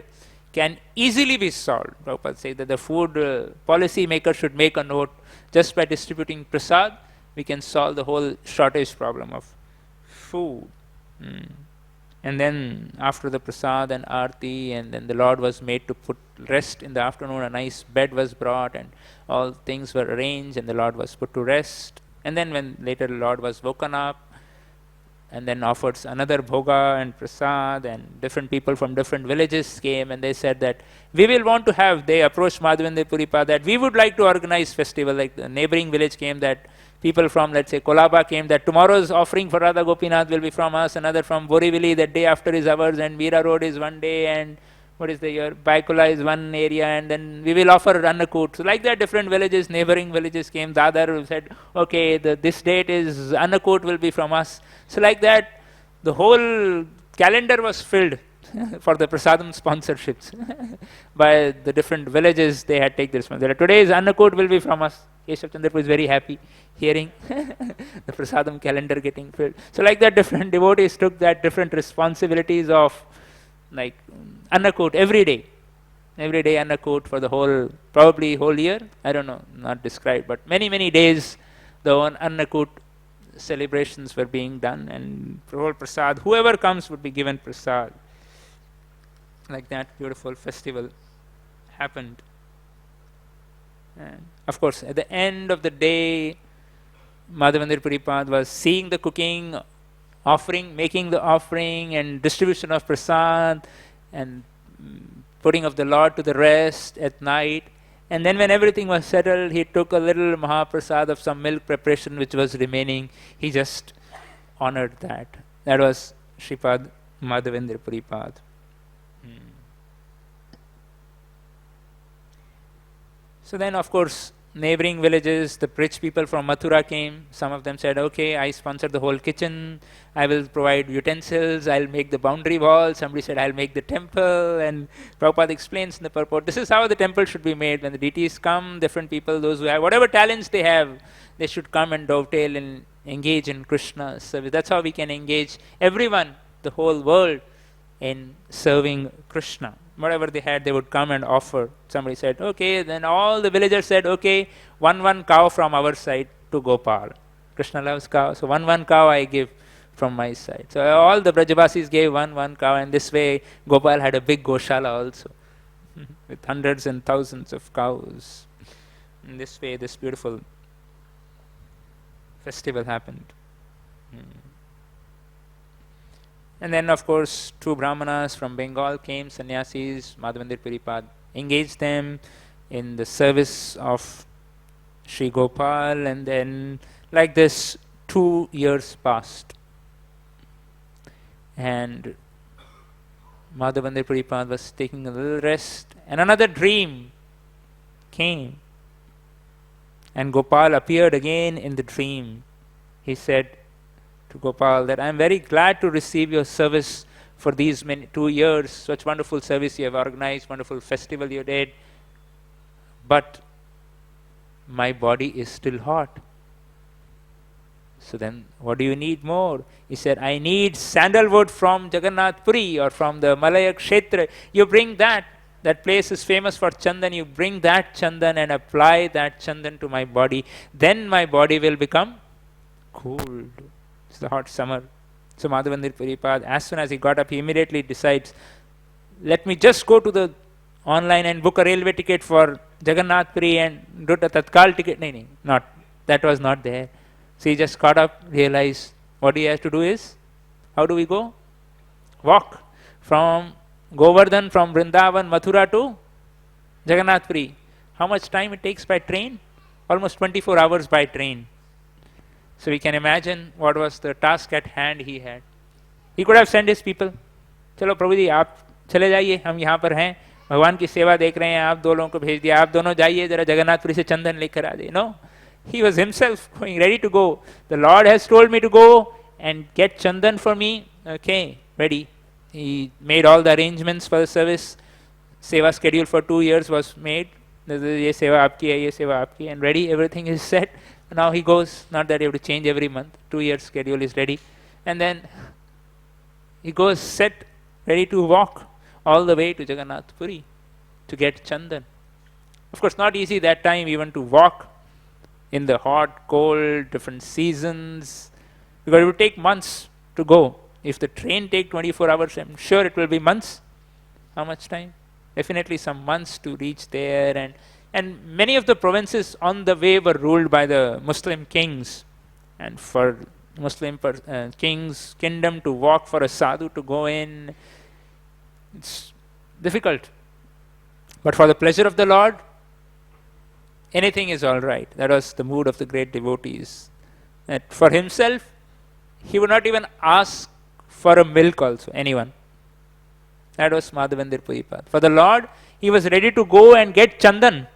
can easily be solved. Prabhupada says that the food policy maker should make a note, just by distributing prasad, we can solve the whole shortage problem of food. And then after the prasad and arti, and then the Lord was made to put rest in the afternoon, a nice bed was brought and all things were arranged and the Lord was put to rest. And then when later the Lord was woken up and then offered another bhoga and prasad, and different people from different villages came and they said that they approached Madhavendra Puripa that we would like to organize festival. Like the neighboring village came, that people from, let's say, Kolaba came, that tomorrow's offering for Radha Gopinath will be from us, another from Borivali, that day after is ours, and Veera Road is one day, and what is the year? Baikula is one area, and then we will offer Annakut. So like that, different villages, neighboring villages came. Dadar said, okay, this date is Annakut will be from us. So like that, the whole calendar was filled for the prasadam sponsorships by the different villages. They had taken the responsibility. Today's Annakut will be from us. Keshav Chandra was very happy hearing the prasadam calendar getting filled. So like that, different devotees took that different responsibilities of like Annakut every day Annakut for the whole, probably whole year, I don't know, not described, but many days the one Annakut celebrations were being done, and for whole prasad, whoever comes would be given prasad. Like that beautiful festival happened. And of course, at the end of the day, Madhavendra Puripad was seeing the cooking, making the offering and distribution of prasad and putting of the Lord to the rest at night. And then when everything was settled, he took a little Mahaprasad of some milk preparation which was remaining. He just honored that. That was Sripad Madhavendra Puripad. So then, of course, neighboring villages, the rich people from Mathura came. Some of them said, okay, I sponsor the whole kitchen. I will provide utensils. I'll make the boundary wall. Somebody said, I'll make the temple. And Prabhupada explains in the purport, this is how the temple should be made. When the deities come, different people, those who have whatever talents they have, they should come and dovetail and engage in Krishna's service. That's how we can engage everyone, the whole world, in serving Krishna. Whatever they had, they would come and offer. Somebody said, okay, then all the villagers said, okay, one cow from our side to Gopal. Krishna loves cow, so one cow I give from my side. So all the Brajavasis gave one cow, and this way Gopal had a big Goshala also, with hundreds and thousands of cows. In this way, this beautiful festival happened. And then, of course, two Brahmanas from Bengal came, sannyasis. Madhavendra Puripad engaged them in the service of Sri Gopal, and then like this 2 years passed. And Madhavendra Puripad was taking a little rest, and another dream came. And Gopal appeared again in the dream. He said to Gopal that I am very glad to receive your service for these 2 years, such wonderful service you have organized, wonderful festival you did, but my body is still hot. So then what do you need more? He said, I need sandalwood from Jagannath Puri or from the Malaya Kshetra. You bring that. That place is famous for Chandan. You bring that Chandan and apply that Chandan to my body. Then my body will become cooled. It's the hot summer. So Madhavendra Puripad, as soon as he got up, he immediately decides, let me just go to the online and book a railway ticket for Jagannath Puri and do a Tatkal ticket. No, that was not there. So he just caught up, realized what he has to do is, how do we go? Walk from Govardhan, from Vrindavan, Mathura to Jagannath Puri. How much time it takes by train? Almost 24 hours by train. So we can imagine what was the task at hand he had. He could have sent his people. चलो प्रभु जी आप चले जाइए, हम यहाँ पर हैं, भगवान की सेवा देख रहे हैं, आप दो लोगों को भेज दिया, आप दोनों जाइए जरा जगन्नाथपुरी से चंदन लेकर आ जाइए. No, he was himself going, ready to go. The Lord has told me to go and get chandan for me. Okay, ready. He made all the arrangements for the service. Seva schedule for 2 years was made. ये सेवा आपकी है, ये सेवा आपकी, and ready, everything is set. Now he goes, not that you have to change every month, 2 years schedule is ready. And then he goes set, ready to walk all the way to Jagannath Puri to get Chandan. Of course, not easy that time even to walk in the hot, cold, different seasons, because it would take months to go. If the train take 24 hours, I'm sure it will be months. How much time? Definitely some months to reach there, and many of the provinces on the way were ruled by the Muslim kings, and for Muslim king's kingdom to walk, for a sadhu to go in, it's difficult. But for the pleasure of the Lord, anything is all right. That was the mood of the great devotees. That for himself, he would not even ask for a milk also, anyone. That was Madhavendir Puripad. For the Lord, he was ready to go and get Chandan,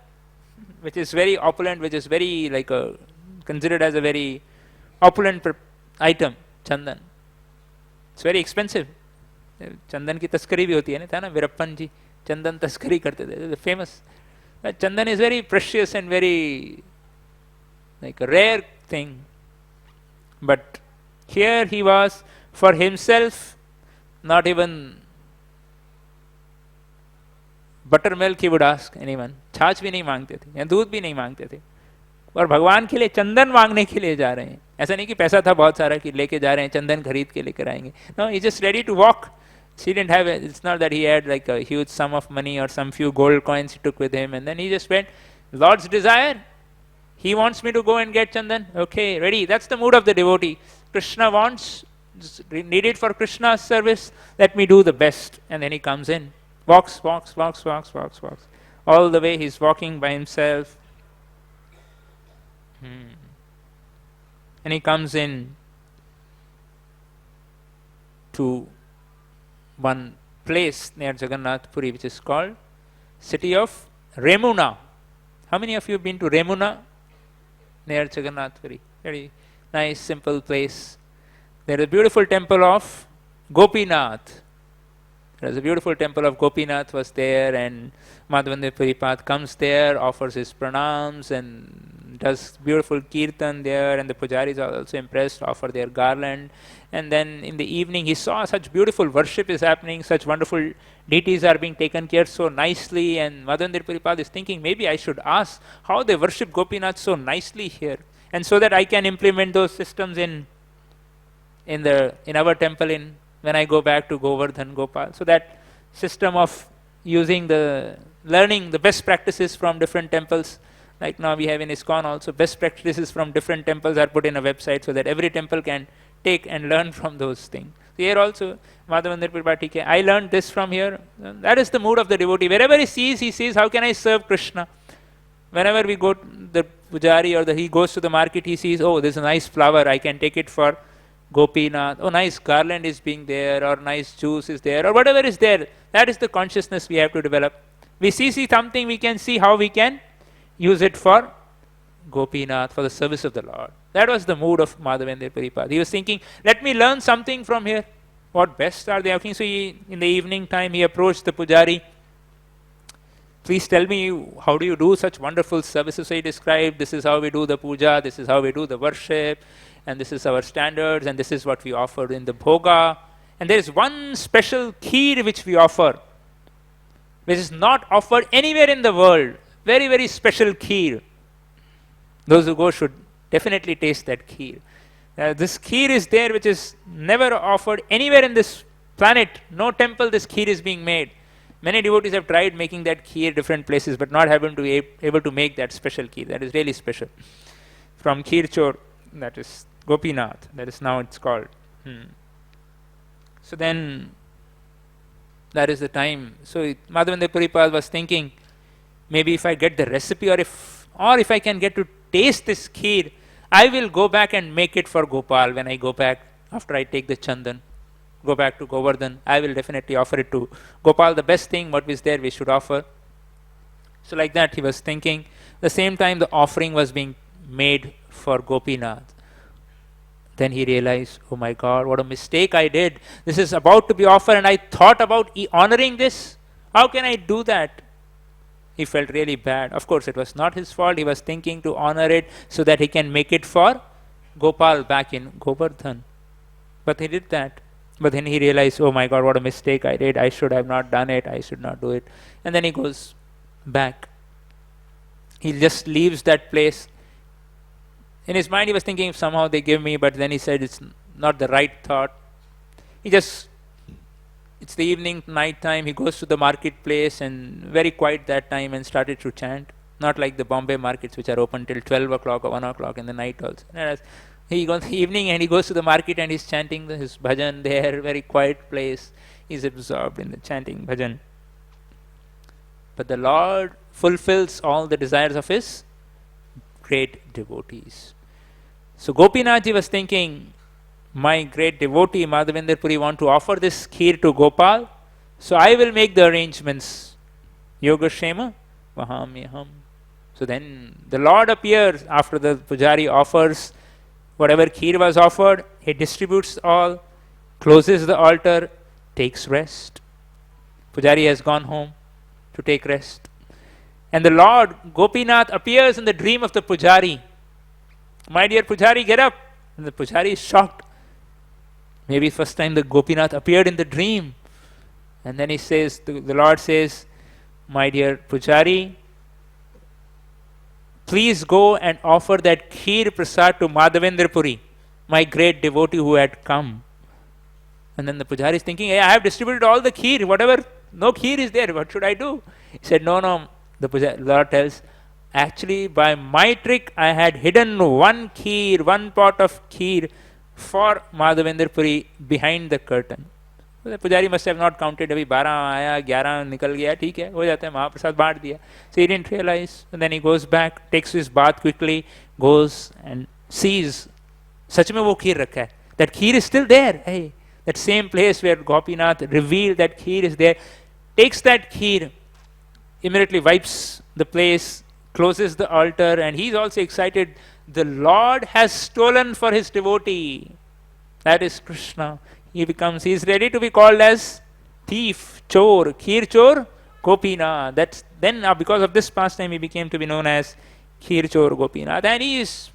which is very opulent, which is very like considered as a very opulent item, Chandan. It's very expensive. Chandan की तस्करी भी होती है ना, था ना, वीरप्पन जी चंदन तस्करी करते थे, famous. Chandan is very precious and very like a rare thing. But here he was for himself, not even buttermilk he would ask anyone. छाछ भी नहीं मांगते थे, या दूध भी नहीं मांगते थे, और भगवान के लिए चंदन मांगने के लिए जा रहे हैं. ऐसा नहीं कि पैसा था बहुत सारा कि लेके जा रहे हैं, चंदन खरीद के लेकर आएंगे. No, he's just ready to walk. He didn't have it's not that he had like a huge sum of money or some few gold coins he took with him, and then he just went. Lord's desire, he wants me to go and get chandan. Okay, ready. That's the mood of the devotee. Krishna wants, needed for Krishna's service, let me do the best. And then he comes in, walks. All the way he's walking by himself. And he comes in to one place near Jagannath Puri, which is called city of Remuna. How many of you have been to Remuna near Jagannath Puri? Very nice, simple place. There is a beautiful temple of Gopinath. There is a beautiful temple of Gopinath was there, and Madhavendir Puripad comes there, offers his pranams and does beautiful kirtan there, and the pujaris are also impressed, offer their garland. And then in the evening he saw such beautiful worship is happening, such wonderful deities are being taken care so nicely, and Madhavendir Puripad is thinking, maybe I should ask how they worship Gopinath so nicely here, and so that I can implement those systems in our temple when I go back to Govardhan Gopal. So that system of learning the best practices from different temples, like now we have in ISKCON also, best practices from different temples are put in a website so that every temple can take and learn from those things. So here also, Madhavendir Puripad, I learned this from here. That is the mood of the devotee. Wherever he sees, how can I serve Krishna? Whenever we go to the pujari or he goes to the market, he sees, oh, there's a nice flower, I can take it for Gopinath. Oh, nice garland is being there, or nice juice is there, or whatever is there. That is the consciousness we have to develop. We see something, we can see how we can use it for Gopinath, for the service of the Lord. That was the mood of Madhavendir Puripad. He was thinking, let me learn something from here. What best are they asking? So in the evening time, he approached the pujari. Please tell me, how do you do such wonderful services? So he described, this is how we do the puja, this is how we do the worship, and this is our standards, and this is what we offer in the bhoga. And there is one special kheer which we offer, which is not offered anywhere in the world. Very, very special kheer. Those who go should definitely taste that kheer. This kheer is there which is never offered anywhere in this planet. No temple this kheer is being made. Many devotees have tried making that kheer different places, but not able to make that special kheer. That is really special. From Kheer Chor, that is Gopinath, that is now it's called. So then, that is the time. So Madhavendra Puripal was thinking, maybe if I get the recipe, or if I can get to taste this kheer, I will go back and make it for Gopal when I go back after I take the Chandan. Go back to Govardhan, I will definitely offer it to Gopal. The best thing what was there we should offer. So like that he was thinking. The same time the offering was being made for Gopinath. Then he realized, oh my God, what a mistake I did. This is about to be offered and I thought about honoring this. How can I do that? He felt really bad. Of course, it was not his fault. He was thinking to honor it so that he can make it for Gopal back in Govardhan. But he did that. But then he realized, oh my God, what a mistake I did. I should have not done it. I should not do it. And then he goes back. He just leaves that place. In his mind, he was thinking if somehow they give me, but then he said it's not the right thought. It's the evening, night time. He goes to the marketplace and very quiet that time and started to chant. Not like the Bombay markets which are open till 12 o'clock or 1 o'clock in the night also. Whereas he goes in the evening and he goes to the market and he's chanting his bhajan there, very quiet place. He's absorbed in the chanting bhajan. But the Lord fulfills all the desires of his great devotees. So Gopinathji was thinking, my great devotee Madhavendra Puri want to offer this kheer to Gopal, so I will make the arrangements. Yogashema Vahamyaham. So then the Lord appears after the Pujari offers whatever kheer was offered, he distributes all, closes the altar, takes rest. Pujari has gone home to take rest. And the Lord Gopinath appears in the dream of the Pujari. My dear Pujari, get up. And the Pujari is shocked. Maybe first time the Gopinath appeared in the dream. And then he says, the Lord says, my dear Pujari, please go and offer that kheer prasad to Madhavendra Puri, my great devotee who had come. And then the Pujari is thinking, hey, I have distributed all the kheer, whatever, no kheer is there, what should I do? He said, no, the Lord tells, actually by my trick I had hidden one kheer, one pot of kheer for Madhavendra Puri behind the curtain. The Pujari must have not counted, अभी 12 आया 11 निकल गया, ठीक है हो जाता है, महाप्रसाद बांट दिया. So he didn't realize. And then he goes back, takes his bath quickly, goes and sees सच में वो खीर रखा है. That kheer is still there. Hey, that same place where Gopinath revealed that kheer is there. Takes that kheer, immediately wipes the place, closes the altar, and he's also excited. The Lord has stolen for his devotee. That is Krishna. He's ready to be called as thief, chor, kheer chor, Gopinath. That's then because of this pastime he became to be known as kheer chor Gopinath. And he is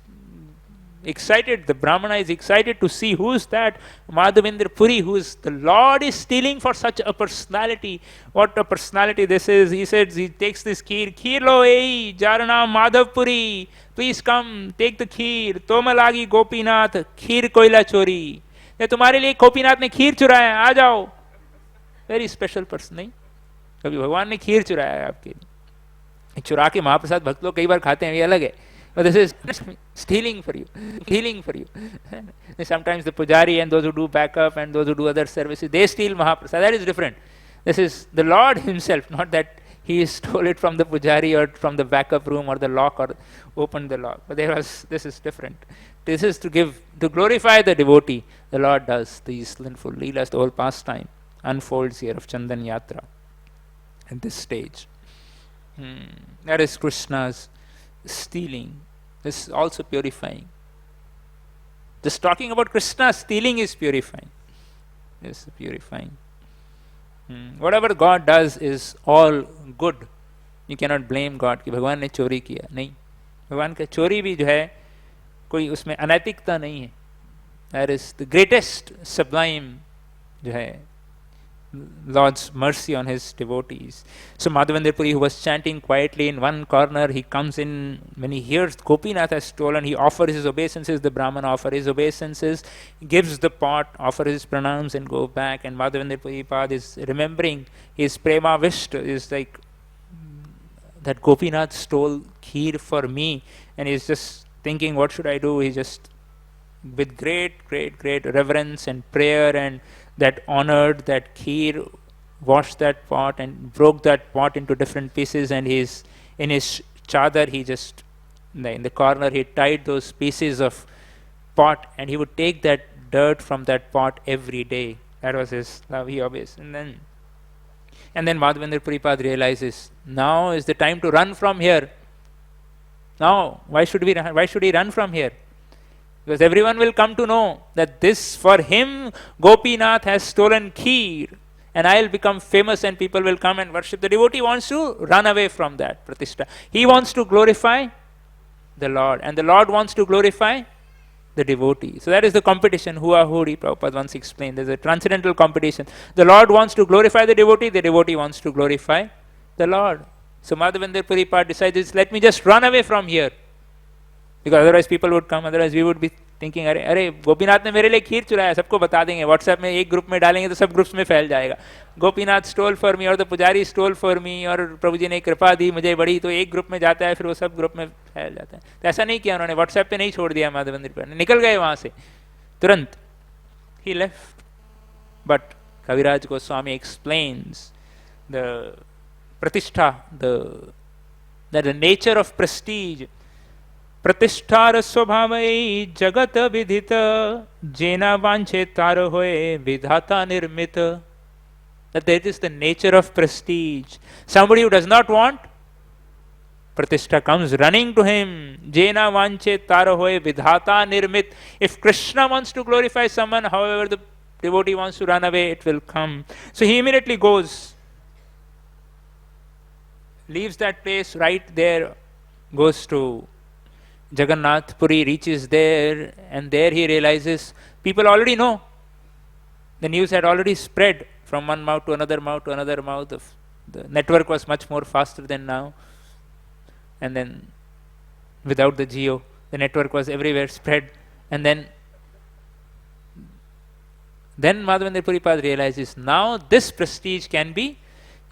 excited, the Brahmana is excited to see who's that Madhavendra Puri, who's the Lord is stealing for such a personality. What a personality this is. He says, he takes this kheer lo ei, Jarana Madhav Puri, please come, take the kheer, Tomalagi Gopinath, kheer koila chori. तुम्हारे लिए गोपीनाथ ने खीर चुराया, आ जाओ. Very special person. नहीं कभी भगवान ने खीर चुराया है आपके लिए. चुरा के महाप्रसाद भक्त लोग कई बार खाते हैं, ये अलग है. But this is stealing for you, stealing for you. Sometimes the pujari and those who do backup and those who do other services, they steal mahaprasad. That is different. This is the Lord himself, not that he stole it from the pujari or from the backup room or the lock or opened the lock. But this is different. This is to glorify the devotee. The Lord does these sinful leelas. The whole pastime unfolds here of Chandan Yatra at this stage. That is Krishna's stealing. This is also purifying. Just talking about Krishna stealing is purifying. This is purifying. Whatever God does is all good. You cannot blame God कि भगवान ने चोरी किया. नहीं, भगवान का चोरी भी जो है कोई उसमें अनैतिकता नहीं है. That is the greatest sublime जो है Lord's mercy on his devotees. So Madhavendra Puri, who was chanting quietly in one corner, he comes in when he hears Gopinath has stolen. He offers his obeisances. The Brahman offers his obeisances, gives the pot, offers his pranams, and go back. And Madhavendra Puri Pad is remembering his prema visht, is like that Gopinath stole kheer for me, and he's just thinking, what should I do? He just with great reverence and prayer, and that honored that kheer, washed that pot and broke that pot into different pieces, and in his chadar, he just in the corner he tied those pieces of pot, and he would take that dirt from that pot every day. That was his love. He always and then Madhavendra Puripad realizes, now is the time to run from here. Now, why should he run from here? Because everyone will come to know that this, for him, Gopinath has stolen kheer, and I will become famous and people will come and worship. The devotee wants to run away from that pratishtha. He wants to glorify the Lord, and the Lord wants to glorify the devotee. So that is the competition. Hua Huri, Prabhupada once explained. There's a transcendental competition. The Lord wants to glorify the devotee wants to glorify the Lord. So Madhavendra Puripad decides, let me just run away from here. Because otherwise people would come, otherwise we would be thinking, अरे गोपीनाथ ने मेरे लिए खीर चुराया, सबको बता देंगे, WhatsApp में एक ग्रुप में डालेंगे तो सब ग्रुप्स में फैल जाएगा. गोपीनाथ स्टोल फॉर मी और द पुजारी स्टोल फॉर मी, और प्रभु जी ने कृपा दी मुझे बड़ी, तो एक ग्रुप में जाता है, फिर वो सब ग्रुप में फैल जाता है. तो ऐसा नहीं किया उन्होंने, व्हाट्सएप पे नहीं छोड़ दिया माधवेंद्र पर, निकल गए वहां से तुरंत. ही left. But Kaviraj Goswami explains the pratishtha, the nature of prestige. प्रतिष्ठार स्वभावई जगत विदित, जेना वांछे तार होए विधाता निर्मित. That is the nature of prestige. Somebody who does not want, pratishtha comes running to him. Jena vanche tara hoye vidhata nirmit. If Krishna wants to glorify someone, however the devotee wants to run away, it will come. So he immediately goes, leaves that place right there, goes to Jagannath Puri, reaches there, and there he realizes people already know. The news had already spread from one mouth to another mouth to another mouth. The network was much more faster than now. And then without the geo, the network was everywhere spread. And then Madhavendra Puripad realizes, now this prestige can be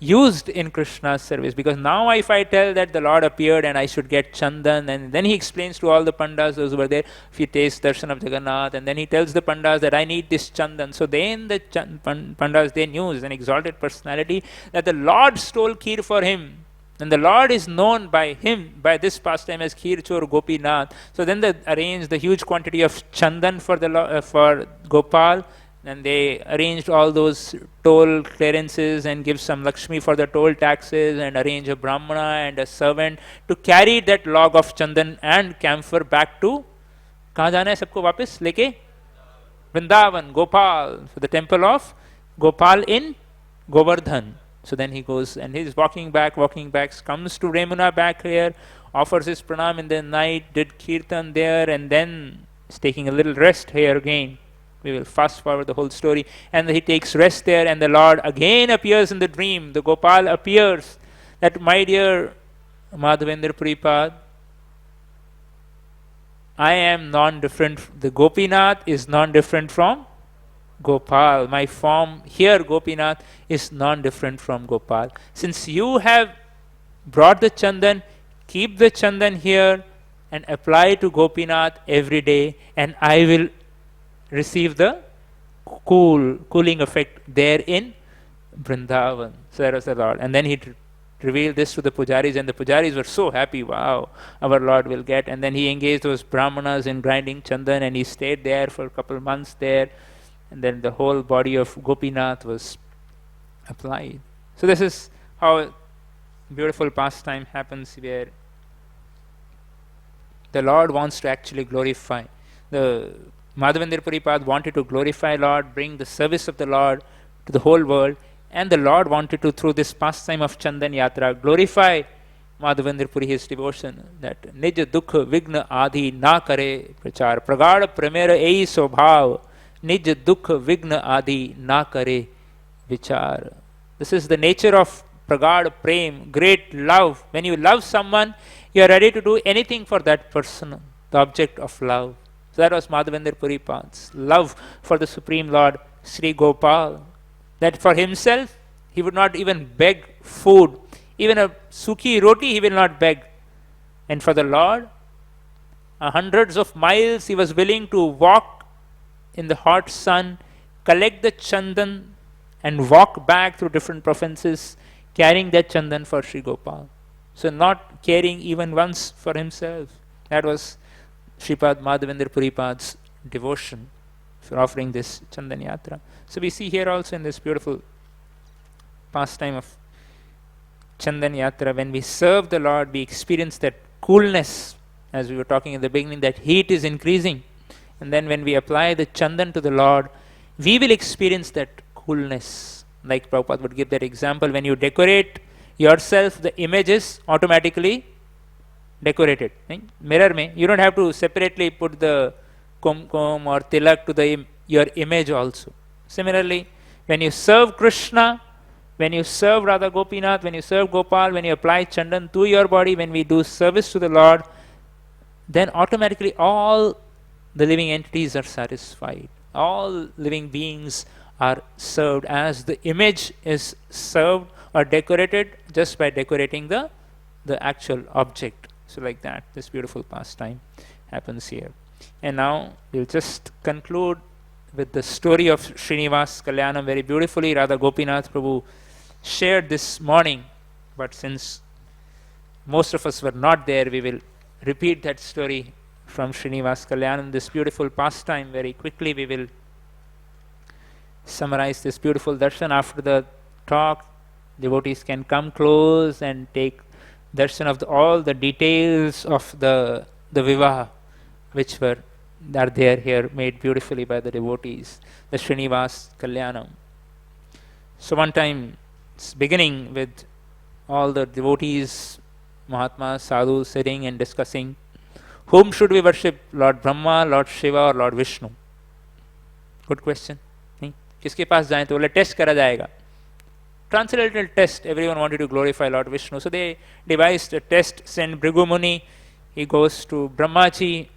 used in Krishna's service, because now if I tell that the Lord appeared and I should get Chandan, and then he explains to all the Pandas, those who were there, if he tastes darshan of Jagannath, and then he tells the Pandas that I need this Chandan. So then the Pandas, they knew, as an exalted personality, that the Lord stole kheer for him. And the Lord is known by him, by this pastime, as Kheer Chor Gopinath. So then they arranged the huge quantity of Chandan for Gopal, and they arranged all those toll clearances and give some Lakshmi for the toll taxes, and arrange a Brahmana and a servant to carry that log of Chandan and camphor back to, कहाँ जाना है सबको वापस लेके? Vrindavan, Gopal, for the temple of Gopal in Govardhan. So then he goes and he's walking back, comes to Remuna back here, offers his pranam in the night, did kirtan there, and then is taking a little rest here again. We will fast forward the whole story. And he takes rest there, and the Lord again appears in the dream. The Gopal appears that, my dear Madhavendra Puripad, I am non-different. The Gopinath is non-different from Gopal. My form here, Gopinath, is non-different from Gopal. Since you have brought the Chandan, keep the Chandan here and apply to Gopinath every day, and I will receive the cooling effect there in Vrindavan. So that was the Lord. And then he revealed this to the pujaris, and the pujaris were so happy. Wow, our Lord will get. And then he engaged those brahmanas in grinding Chandan, and he stayed there for a couple of months there. And then the whole body of Gopinath was applied. So this is how beautiful pastime happens, where the Lord wants to actually glorify. The Madhavendra Puripad wanted to glorify Lord, bring the service of the Lord to the whole world, and the Lord wanted to, through this pastime of Chandan Yatra, glorify Madhavendra Puri, his devotion, that Nij Dukh Vigna Adi Na Kare Prachar, Pragad Pramera Ei Sobhav, Nij Dukh Vigna Adi Na Kare Vichar. This is the nature of Pragad Prem, great love. When you love someone, you are ready to do anything for that person, the object of love. So that was Madhavendra Puripad's love for the Supreme Lord, Sri Gopal. That for himself, he would not even beg food. Even a sukhi roti he will not beg. And for the Lord, Hundreds of miles he was willing to walk in the hot sun, collect the chandan, and walk back through different provinces, carrying that chandan for Sri Gopal. So not caring even once for himself. That was Sripad Madhavendra Puripad's devotion for offering this Chandan Yatra. So we see here also in this beautiful pastime of Chandan Yatra, when we serve the Lord, we experience that coolness, as we were talking in the beginning, that heat is increasing. And then when we apply the Chandan to the Lord, we will experience that coolness. Like Prabhupada would give that example, when you decorate yourself, the image is automatically decorated. Right? Mirror mein, you don't have to separately put the kumkum or tilak to the your image also. Similarly, when you serve Krishna, when you serve Radha Gopinath, when you serve Gopal, when you apply Chandan to your body, when we do service to the Lord, then automatically all the living entities are satisfied. All living beings are served as the image is served or decorated just by decorating the actual object. So like that, this beautiful pastime happens here. And now we'll just conclude with the story of Srinivas Kalyanam very beautifully. Radha Gopinath Prabhu shared this morning, but since most of us were not there, we will repeat that story from Srinivas Kalyanam, this beautiful pastime. Very quickly we will summarize this beautiful darshan. After the talk, devotees can come close and take darshan of all the details of the vivaha, which are there here, made beautifully by the devotees, the Srinivas Kalyanam. So one time, it's beginning with all the devotees, Mahatmas, sadhus sitting and discussing, whom should we worship, Lord Brahma, Lord Shiva or Lord Vishnu? Good question. किसके पास जाएं तो बोले test करा जाएगा. Transcendental test. Everyone wanted to glorify Lord Vishnu, so they devised a test. Send Bhrigu Muni. He goes to Brahmaji.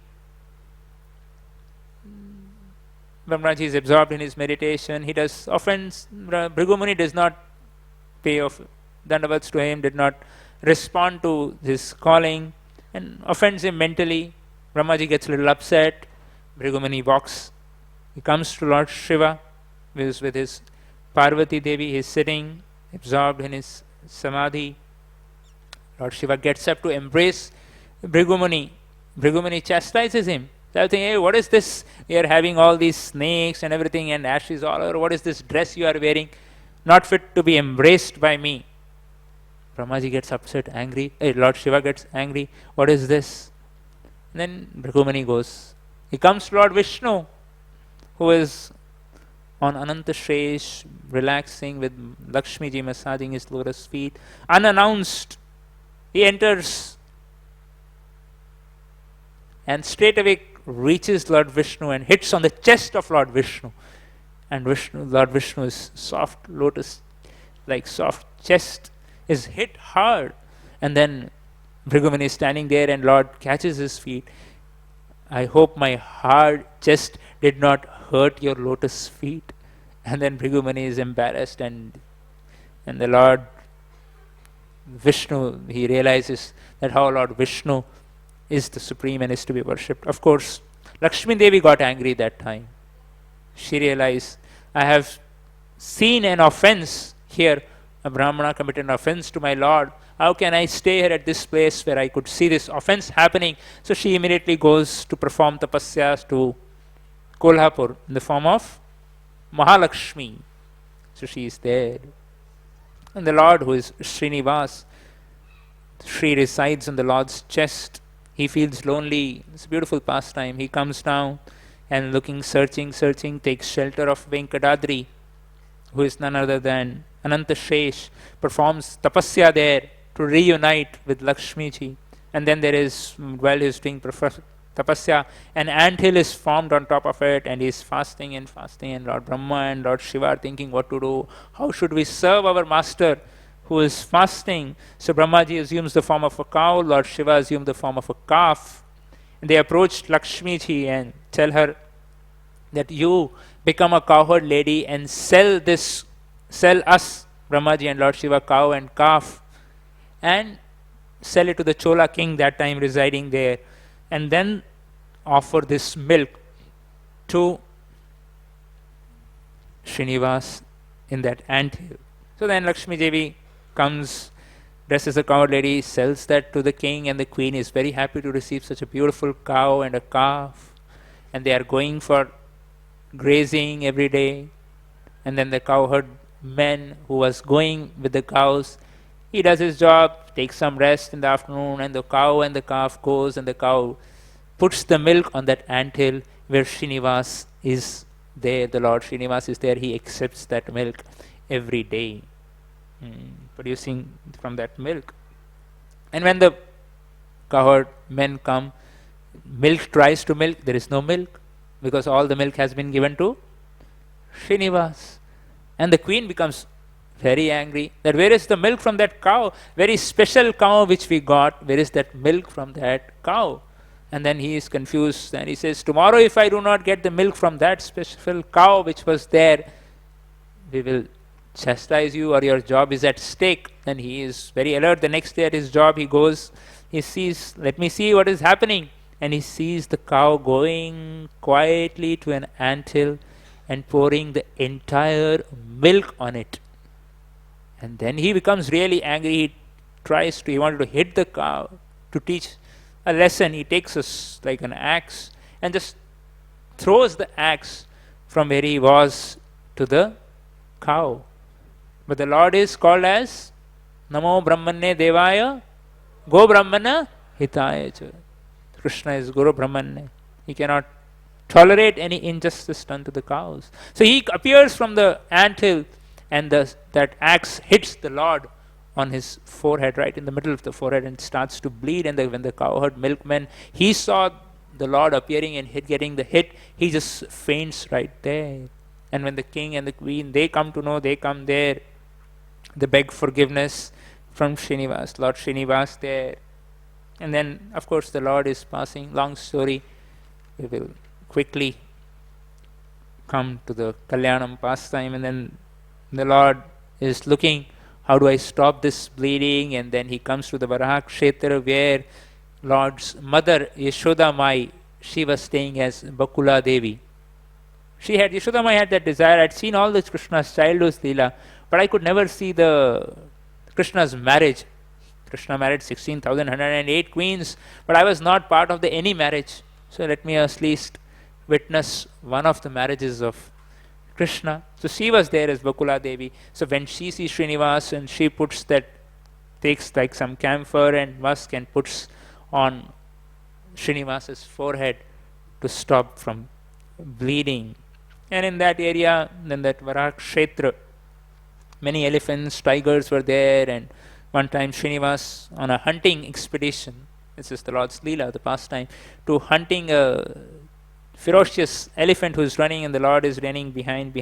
Brahmaji is absorbed in his meditation. He does offense. Bhrigu Muni does not pay off dandavats to him, did not respond to his calling, and offends him mentally. Brahmaji gets a little upset. Bhrigu Muni walks. He comes to Lord Shiva, who is with his Parvati Devi. He is sitting, absorbed in his samadhi. Lord Shiva gets up to embrace Bhrigu Muni. Bhrigu Muni chastises him. So I think, hey, what is this? You are having all these snakes and everything and ashes all over. What is this dress you are wearing? Not fit to be embraced by me. Brahmaji gets upset, angry. Hey, Lord Shiva gets angry. What is this? And then Bhrigu Muni goes. He comes to Lord Vishnu, who is on Ananta Shesh, relaxing with Lakshmi ji massaging his lotus feet. Unannounced, he enters and straight away reaches Lord Vishnu and hits on the chest of Lord Vishnu. And Lord Vishnu's soft lotus, like soft chest, is hit hard. And then Bhrigu Muni is standing there and Lord catches his feet. I hope my hard chest did not hurt your lotus feet. And then Bhrigu Muni is embarrassed, and the Lord Vishnu, he realizes that how Lord Vishnu is the supreme and is to be worshipped. Of course, Lakshmi Devi got angry that time. She realized, I have seen an offense here. A Brahmana committed an offense to my Lord. How can I stay here at this place where I could see this offense happening? So she immediately goes to perform tapasyas to Kolhapur in the form of Mahalakshmi. So she is there. And the Lord, who is Srinivas, Sri resides on the Lord's chest. He feels lonely. It's a beautiful pastime. He comes down and looking, searching, takes shelter of Venkadadri, who is none other than Ananta Shesh, performs tapasya there to reunite with Lakshmi ji. And then there is, while he is doing tapasya, an anthill is formed on top of it, and he is fasting, and Lord Brahma and Lord Shiva are thinking what to do. How should we serve our master who is fasting? So Brahmaji assumes the form of a cow, Lord Shiva assumes the form of a calf. And they approached Lakshmi ji and tell her that you become a cowherd lady and sell us, Brahmaji and Lord Shiva, cow and calf, and sell it to the Chola king that time residing there. And then offer this milk to Srinivas in that anthill. So then Lakshmi Devi comes, dressed as a cow lady, sells that to the king, and the queen is very happy to receive such a beautiful cow and a calf. And they are going for grazing every day. And then the cowherd man who was going with the cows, he does his job, takes some rest in the afternoon, and the cow and the calf goes, and the cow puts the milk on that anthill where Srinivas is there. The Lord Srinivas is there. He accepts that milk every day, producing from that milk. And when the cowherd men come, milk tries to milk, there is no milk, because all the milk has been given to Srinivas. And the queen becomes very angry that where is the milk from that cow, very special cow which we got, where is that milk from that cow? And then he is confused and he says, tomorrow if I do not get the milk from that special cow which was there, we will chastise you or your job is at stake. And he is very alert. The next day at his job he goes, he sees, let me see what is happening. And he sees the cow going quietly to an anthill and pouring the entire milk on it. And then he becomes really angry. He wanted to hit the cow to teach a lesson. He takes like an axe and just throws the axe from where he was to the cow. But the Lord is called as Namo Brahmane Devaya Go Brahmana Hitaya Cha. Krishna is Guru Brahmane. He cannot tolerate any injustice done to the cows. So he appears from the anthill, and that axe hits the Lord on his forehead, right in the middle of the forehead, and starts to bleed. And when the cowherd milkman, he saw the Lord appearing and getting the hit, he just faints right there. And when the king and the queen, they come to know, they come there, they beg forgiveness from Srinivas, Lord Srinivas there. And then, of course, the Lord is passing. Long story. We will quickly come to the Kalyanam pastime, and then the Lord is looking, how do I stop this bleeding? And then he comes to the Vraj Kshetra where Lord's mother, Yashoda Mai, she was staying as Bakula Devi. Yashoda Mai had that desire. I'd seen all this Krishna's childhood Leela, but I could never see the Krishna's marriage. Krishna married 16,108 queens, but I was not part of any marriage. So let me at least witness one of the marriages of Krishna. So she was there as Bakula Devi. So when she sees Srinivas, and she takes like some camphor and musk and puts on Srinivas's forehead to stop from bleeding. And in that area, then that Vraj Kshetra, many elephants, tigers were there. And one time Srinivas on a hunting expedition, this is the Lord's Leela, the pastime, to hunting a ferocious elephant who is running, and the Lord is running behind,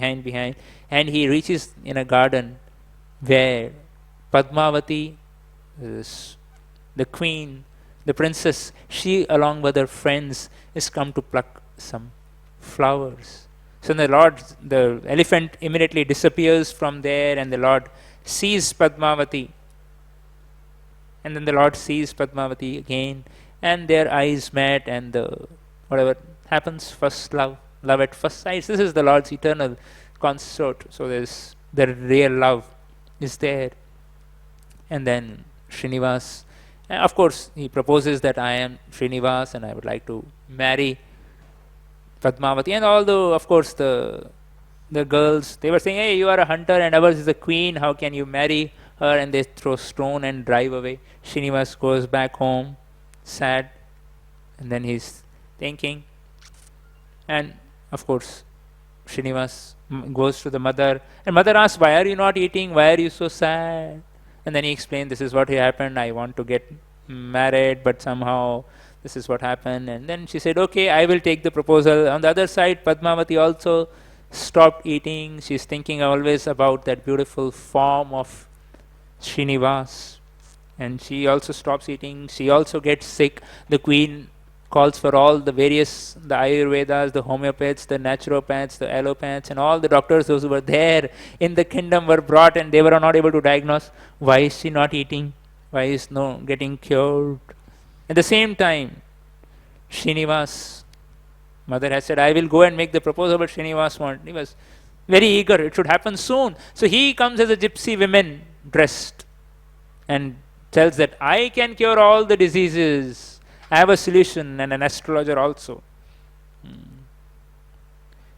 and he reaches in a garden where Padmavati, the queen, the princess, she along with her friends is come to pluck some flowers. So the elephant immediately disappears from there, and the Lord sees Padmavati. And then the Lord sees Padmavati again, and their eyes met, and whatever happens, first love at first sight. This is the Lord's eternal consort. So there's the real love is there. And then Srinivas, of course, he proposes that I am Srinivas and I would like to marry Padmavati. And although, of course, the girls, they were saying, hey, you are a hunter and ours is a queen, how can you marry her? And they throw stone and drive away. Srinivas goes back home, sad, and then he's thinking. And of course, Srinivas goes to the mother, and mother asks, why are you not eating? Why are you so sad? And then he explained, this is what happened. I want to get married, but somehow this is what happened. And then she said, okay, I will take the proposal. On the other side, Padmavati also stopped eating. She's thinking always about that beautiful form of Srinivas. And she also stops eating. She also gets sick. The queen calls for all the Ayurvedas, the homeopaths, the naturopaths, the allopathics, and all the doctors, those who were there in the kingdom were brought, and they were not able to diagnose why is she not eating, why is no getting cured. At the same time, Srinivas Mother has said, I will go and make the proposal, but Srinivas wanted. He was very eager. It should happen soon. So he comes as a gypsy woman dressed and tells that I can cure all the diseases. I have a solution, and an astrologer also.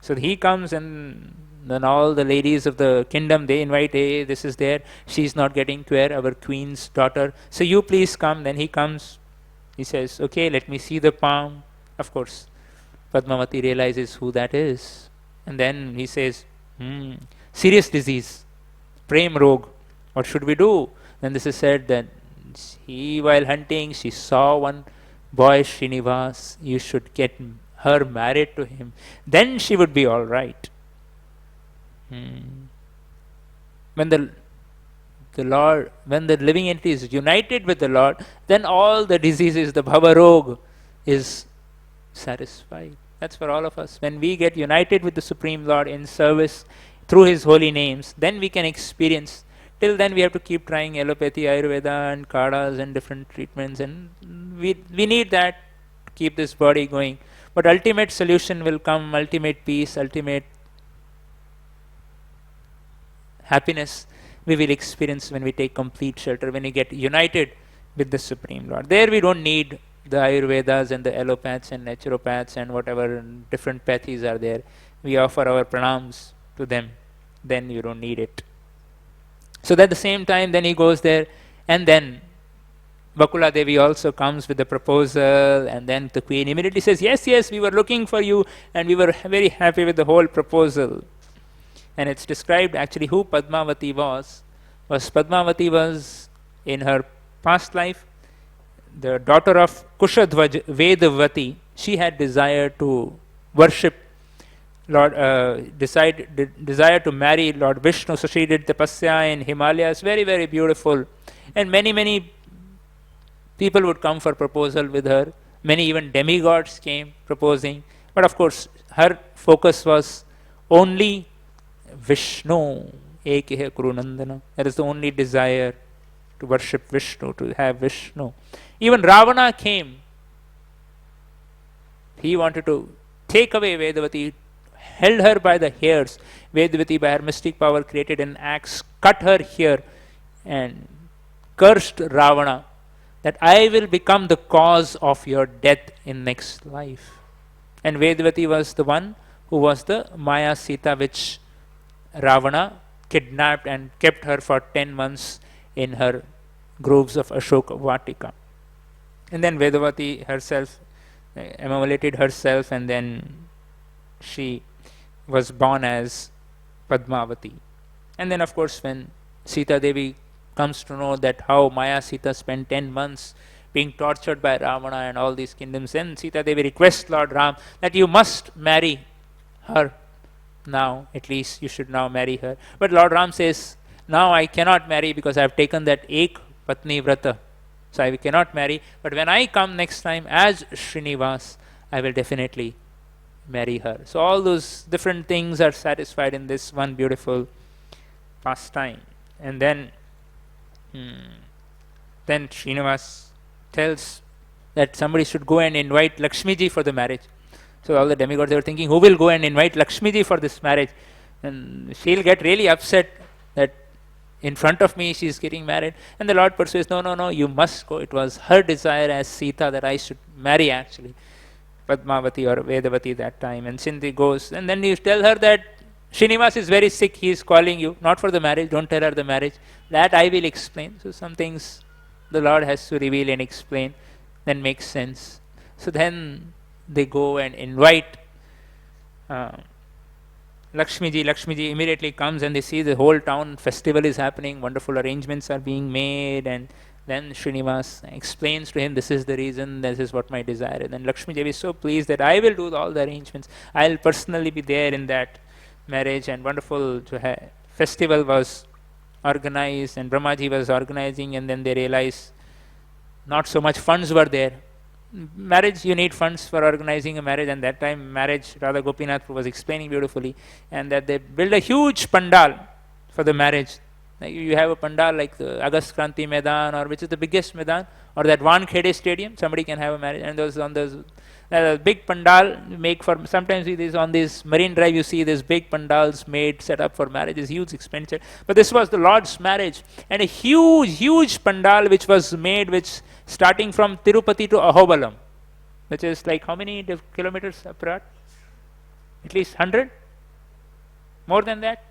So he comes, and then all the ladies of the kingdom, they invite, hey, this is there. She's not getting queer, our queen's daughter. So you please come. Then he comes. He says, okay, let me see the palm. Of course, Padmavati realizes who that is. And then he says, serious disease, Prem Rog. What should we do? Then this is said that while hunting, she saw one boy, Srinivas. You should get her married to him. Then she would be all right. When the Lord, when the living entity is united with the Lord, then all the diseases, the Bhavarog, is satisfied. That's for all of us. When we get united with the Supreme Lord in service through His holy names, then we can experience. Till then we have to keep trying allopathy, Ayurveda and Kadas and different treatments, and we need that to keep this body going. But ultimate solution will come, ultimate peace, ultimate happiness we will experience when we take complete shelter, when we get united with the Supreme Lord. There we don't need the Ayurvedas and the allopaths and naturopaths and whatever different pathies are there. We offer our pranams to them. Then you don't need it. So at the same time, then he goes there, and then Bakula Devi also comes with the proposal, and then the queen immediately says, yes, yes, we were looking for you, and we were very happy with the whole proposal. And it's described actually who Padmavati was. Padmavati was, in her past life, the daughter of Kushadhvaj Vedavati. She had desired to worship Lord, desired to marry Lord Vishnu. So she did tapasya in Himalayas, very, very beautiful. And many, many people would come for proposal with her. Many even demigods came proposing. But of course, her focus was only Vishnu, Ekeha Kurunandana. That is the only desire, to worship Vishnu, to have Vishnu. Even Ravana came. He wanted to take away Vedavati, held her by the hairs. Vedavati, by her mystic power, created an axe, cut her here, and cursed Ravana that I will become the cause of your death in next life. And Vedavati was the one who was the Maya Sita, which Ravana kidnapped and kept her for 10 months in her groves of Ashoka Vatika. And then Vedavati herself immolated herself, and then she was born as Padmavati. And then of course when Sita Devi comes to know that how Maya Sita spent 10 months being tortured by Ravana and all these kingdoms, then Sita Devi requests Lord Ram that you must marry her now, at least you should now marry her. But Lord Ram says, now I cannot marry because I have taken that Ek Patni Vrata. So I cannot marry. But when I come next time as Srinivas, I will definitely marry her. So all those different things are satisfied in this one beautiful pastime. And then Srinivas tells that somebody should go and invite Lakshmiji for the marriage. So all the demigods, they were thinking, who will go and invite Lakshmiji for this marriage? And she'll get really upset that in front of me she is getting married. And the Lord persuades, no, you must go. It was her desire as Sita that I should marry actually Padmavati or Vedavati that time. And Sindhi goes, and then you tell her that Srinivas is very sick, he is calling you, not for the marriage, don't tell her the marriage. That I will explain. So some things the Lord has to reveal and explain, then makes sense. So then they go and invite Lakshmiji. Lakshmiji immediately comes, and they see the whole town festival is happening, wonderful arrangements are being made, and then Srinivas explains to him, this is the reason, this is what my desire is. And Lakshmi Devi is so pleased that I will do all the arrangements. I will personally be there in that marriage, and wonderful festival was organized, and Brahmaji was organizing, and then they realized not so much funds were there. Marriage, you need funds for organizing a marriage, and that time marriage, Radha Gopinath was explaining beautifully, and that they built a huge pandal for the marriage. Like you have a pandal like the Agast Kranti Maidan, or which is the biggest Maidan, or that Wankhede Stadium, somebody can have a marriage. And those on those big pandal make for, sometimes it is on this Marine Drive, you see these big pandals made, set up for marriages, huge expenditure. But this was the Lord's marriage, and a huge pandal which was made, which starting from Tirupati to Ahobalam, which is like how many kilometers apart? At least 100? More than that?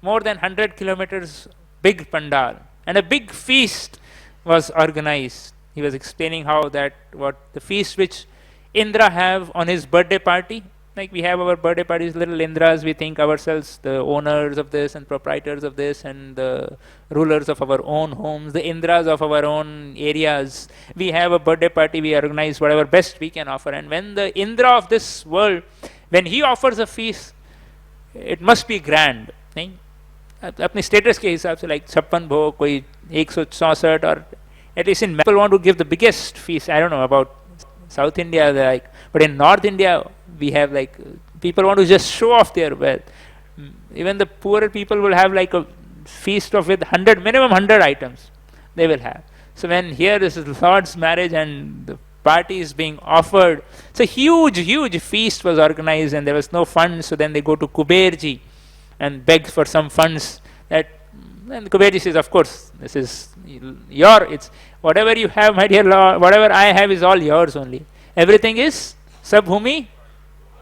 More than 100 kilometers big pandal. And a big feast was organized. He was explaining how that, what the feast which Indra have on his birthday party. Like we have our birthday parties, little Indras, we think ourselves the owners of this and proprietors of this and the rulers of our own homes, the Indras of our own areas. We have a birthday party, we organize whatever best we can offer. And when the Indra of this world, when he offers a feast, it must be grand. नहीं? अपने status के हिसाब से like 56 भोग, कोई 164, or at least in people want to give the biggest feast. I don't know about South India, like, but in North India we have like people want to just show off their wealth. Even the poorer people will have like a feast of with 100, minimum 100 items they will have. So when here this is Lord's marriage and the party is being offered, so huge feast was organized, and there was no funds. So then they go to Kuberji and beg for some funds. That, and Kuberji says, of course, this is your, it's whatever you have, my dear Lord, whatever I have is all yours only. Everything is Sabhumi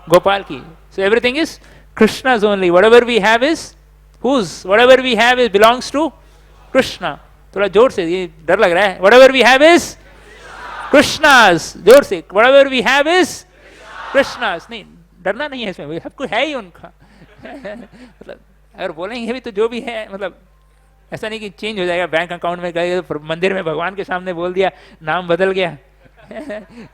Gopal ki. So everything is Krishna's only. Whatever we have is whose? Whatever we have is belongs to Krishna. थोड़ा जोर से, ये डर लग रहा है. Whatever we have is Krishna's. जोर से. Whatever we have is Krishna's. नहीं, डरना नहीं है इसमें. सब कुछ है ही उनका. मतलब अगर बोलेंगे भी तो जो भी है, मतलब ऐसा नहीं कि चेंज हो जाएगा. बैंक अकाउंट में गए तो मंदिर में भगवान के सामने बोल दिया, नाम बदल गया.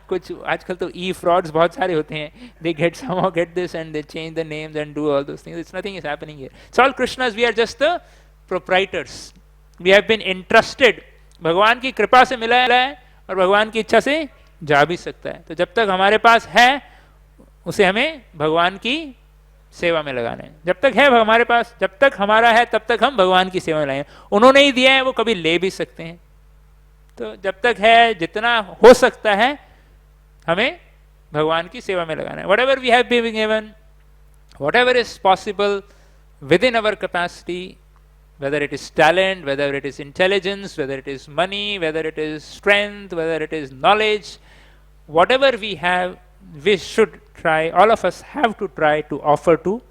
कुछ आजकल तो ई फ्रॉड्स बहुत सारे होते हैं. They get somehow get this and they change the names and do all those things. It's nothing is happening here. It's all Krishna's. We are just the proprietors. We have been entrusted. भगवान की कृपा से मिला है और भगवान की इच्छा से जा भी सकता है. तो जब तक हमारे पास है उसे हमें भगवान की सेवा में लगाना है. जब तक है हमारे पास, जब तक हमारा है तब तक हम भगवान की सेवा में लगाएं. उन्होंने ही दिया है, वो कभी ले भी सकते हैं. तो जब तक है, जितना हो सकता है हमें भगवान की सेवा में लगाना है. whatever we have been given, whatever is possible within our capacity, whether it is talent, whether it is intelligence, whether it is money, whether it is strength, whether it is knowledge, whatever we have, we should try, all of us have to try to offer to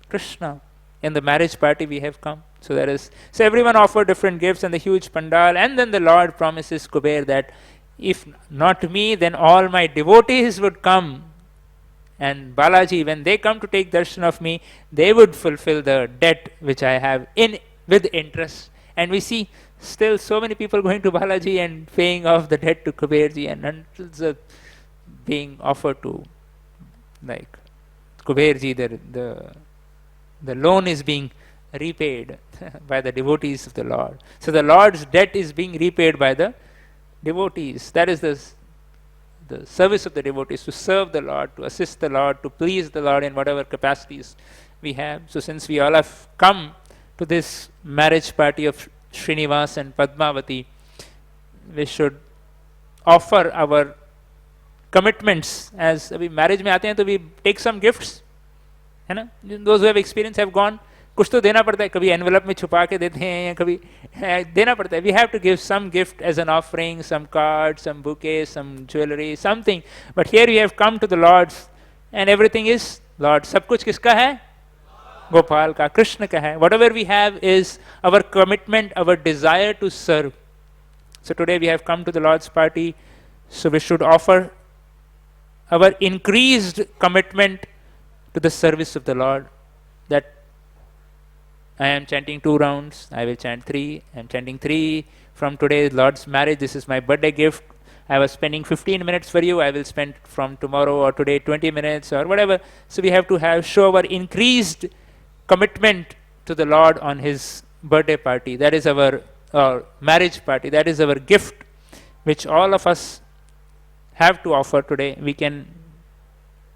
Krishna. In the marriage party we have come. So there is, so everyone offered different gifts and the huge pandal, and then the Lord promises Kuber that if not me, then all my devotees would come. And Balaji, when they come to take darshan of me, they would fulfill the debt which I have in with interest. And we see still so many people going to Balaji and paying off the debt to Kuberji, and until being offered to like Kuberji, the loan is being repaid by the devotees of the Lord. So the Lord's debt is being repaid by the devotees. That is the service of the devotees, to serve the Lord, to assist the Lord, to please the Lord in whatever capacities we have. So since we all have come to this marriage party of Srinivas and Padmavati, we should offer our commitments. As अभी marriage में आते हैं तो we take some gifts, है ना? Those who have experience have gone. कुछ तो देना पड़ता है, कभी एनवेलप में छुपा के देते हैं या कभी देना पड़ता है. We have to give some gift as an offering, some cards, some bouquets, some jewelry, something. But here we have come to the Lord's, and everything is Lord. सब कुछ किसका है? गोपाल का, कृष्ण का है. Whatever we have is our commitment, our desire to serve. So today we have come to the Lord's party, so we should offer our increased commitment to the service of the Lord. That I am chanting 2 rounds, I will chant 3, I am chanting 3. From today's Lord's marriage, this is my birthday gift. I was spending 15 minutes for you, I will spend from tomorrow or today 20 minutes or whatever. So we have to show our increased commitment to the Lord on his birthday party. That is our marriage party. That is our gift which all of us have to offer today. We can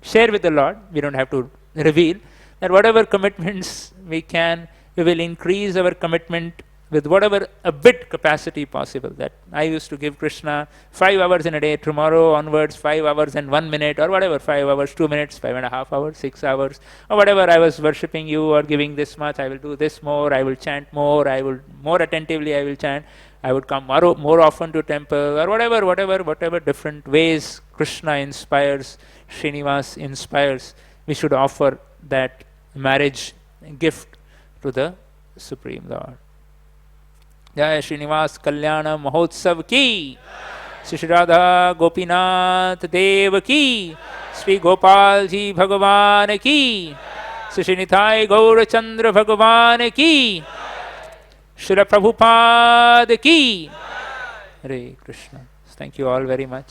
share with the Lord. We don't have to reveal that whatever commitments we can, we will increase our commitment with whatever a bit capacity possible. That I used to give Krishna 5 hours in a day, tomorrow onwards 5 hours and 1 minute, or whatever, 5 hours, 2 minutes, 5.5 hours, 6 hours, or whatever. I was worshipping you or giving this much, I will do this more, I will chant more, I will more attentively, I will chant, I would come more often to temple, or whatever different ways Krishna inspires, Srinivas inspires. We should offer that marriage gift to the Supreme Lord. जय श्रीनिवास कल्याण महोत्सव की, श्री राधा गोपीनाथ देव की, श्री गोपाल जी भगवान की, श्री निताय गौर चंद्र भगवान की, श्री प्रभुपाद की. Hare Krishna. Thank you all very much.